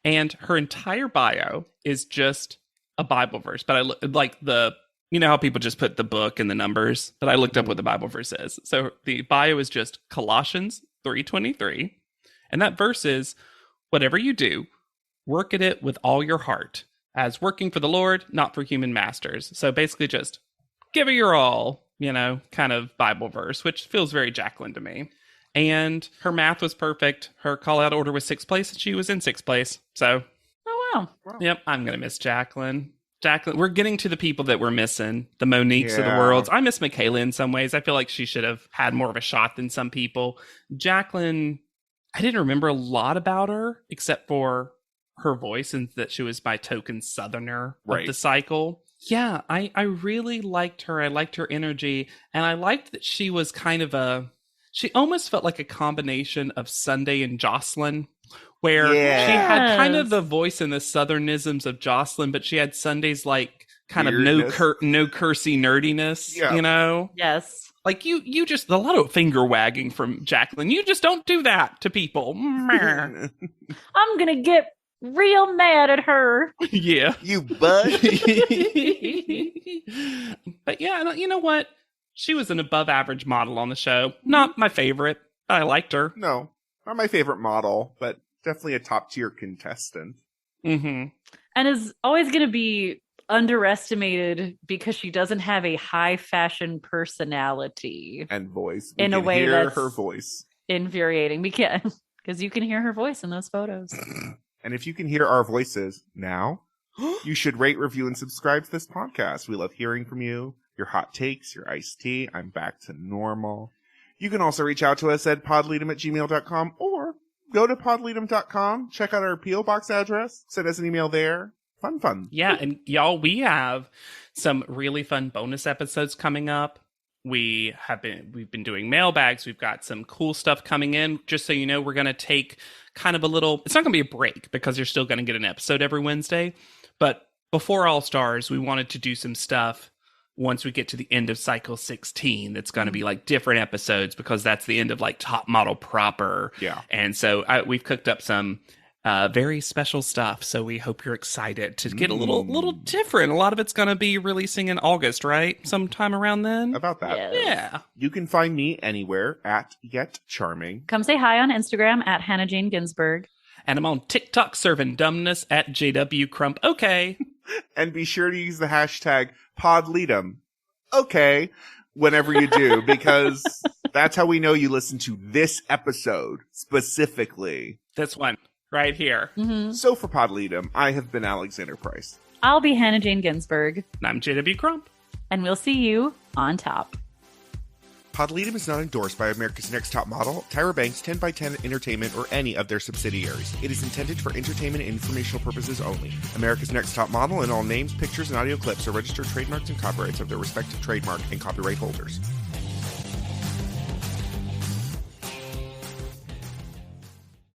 And her entire bio is just a Bible verse. But I like you know how people just put the book and the numbers? But I looked up what the Bible verse is. So the bio is just Colossians 3:23. And that verse is, whatever you do, work at it with all your heart, as working for the Lord, not for human masters. So basically just give it your all, kind of Bible verse, which feels very Jacqueline to me. And her math was perfect. Her call-out order was 6th place, and she was in 6th place. So, wow. Yep, I'm going to miss Jacqueline. We're getting to the people that we're missing, the Moniques of the world. I miss Michaela in some ways. I feel like she should have had more of a shot than some people. Jacqueline, I didn't remember a lot about her, except for her voice and that she was my token Southerner of the cycle. Yeah, I really liked her. I liked her energy, and I liked that she was kind of she almost felt like a combination of Sunday and Jocelyn, where she had kind of the voice and the Southernisms of Jocelyn, but she had Sunday's like kind weirdness. Of no cursy nerdiness, Yes. Like you just, a lot of finger wagging from Jacqueline. You just don't do that to people. I'm going to get real mad at her. Yeah. You bud. But yeah, you know what? She was an above average model on the show. Not my favorite. I liked her. No, not my favorite model, but definitely a top tier contestant. Mm-hmm. And is always going to be underestimated because she doesn't have a high fashion personality and voice. In a way that's her voice infuriating. We can, because you can hear her voice in those photos. And if you can hear our voices now, you should rate, review, and subscribe to this podcast. We love hearing from you. Your hot takes, your iced tea. I'm back to normal. You can also reach out to us at podleadem@gmail.com or go to podleadem.com. Check out our P.O. Box address. Send us an email there. Fun. Yeah, and y'all, we have some really fun bonus episodes coming up. We've been doing mailbags. We've got some cool stuff coming in. Just so you know, we're going to take kind of a little, it's not going to be a break because you're still going to get an episode every Wednesday. But before All Stars, we wanted to do some stuff once we get to the end of cycle 16, that's going to be like different episodes because that's the end of like Top Model proper. Yeah. And so we've cooked up some very special stuff. So we hope you're excited to get a little different. A lot of it's going to be releasing in August, right? Sometime around then. About that. Yes. Yeah. You can find me anywhere at Yet Charming. Come say hi on Instagram at Hannah Jane Ginsburg. And I'm on TikTok serving dumbness at JW Crump. Okay. And be sure to use the hashtag PodLeadem. Okay. Whenever you do, because that's how we know you listen to this episode specifically. This one right here. Mm-hmm. So for PodLeadem, I have been Alexander Price. I'll be Hannah Jane Ginsburg. And I'm JW Crump. And we'll see you on top. Podleadum is not endorsed by America's Next Top Model, Tyra Banks, 10x10 Entertainment, or any of their subsidiaries. It is intended for entertainment and informational purposes only. America's Next Top Model and all names, pictures, and audio clips are registered trademarks and copyrights of their respective trademark and copyright holders.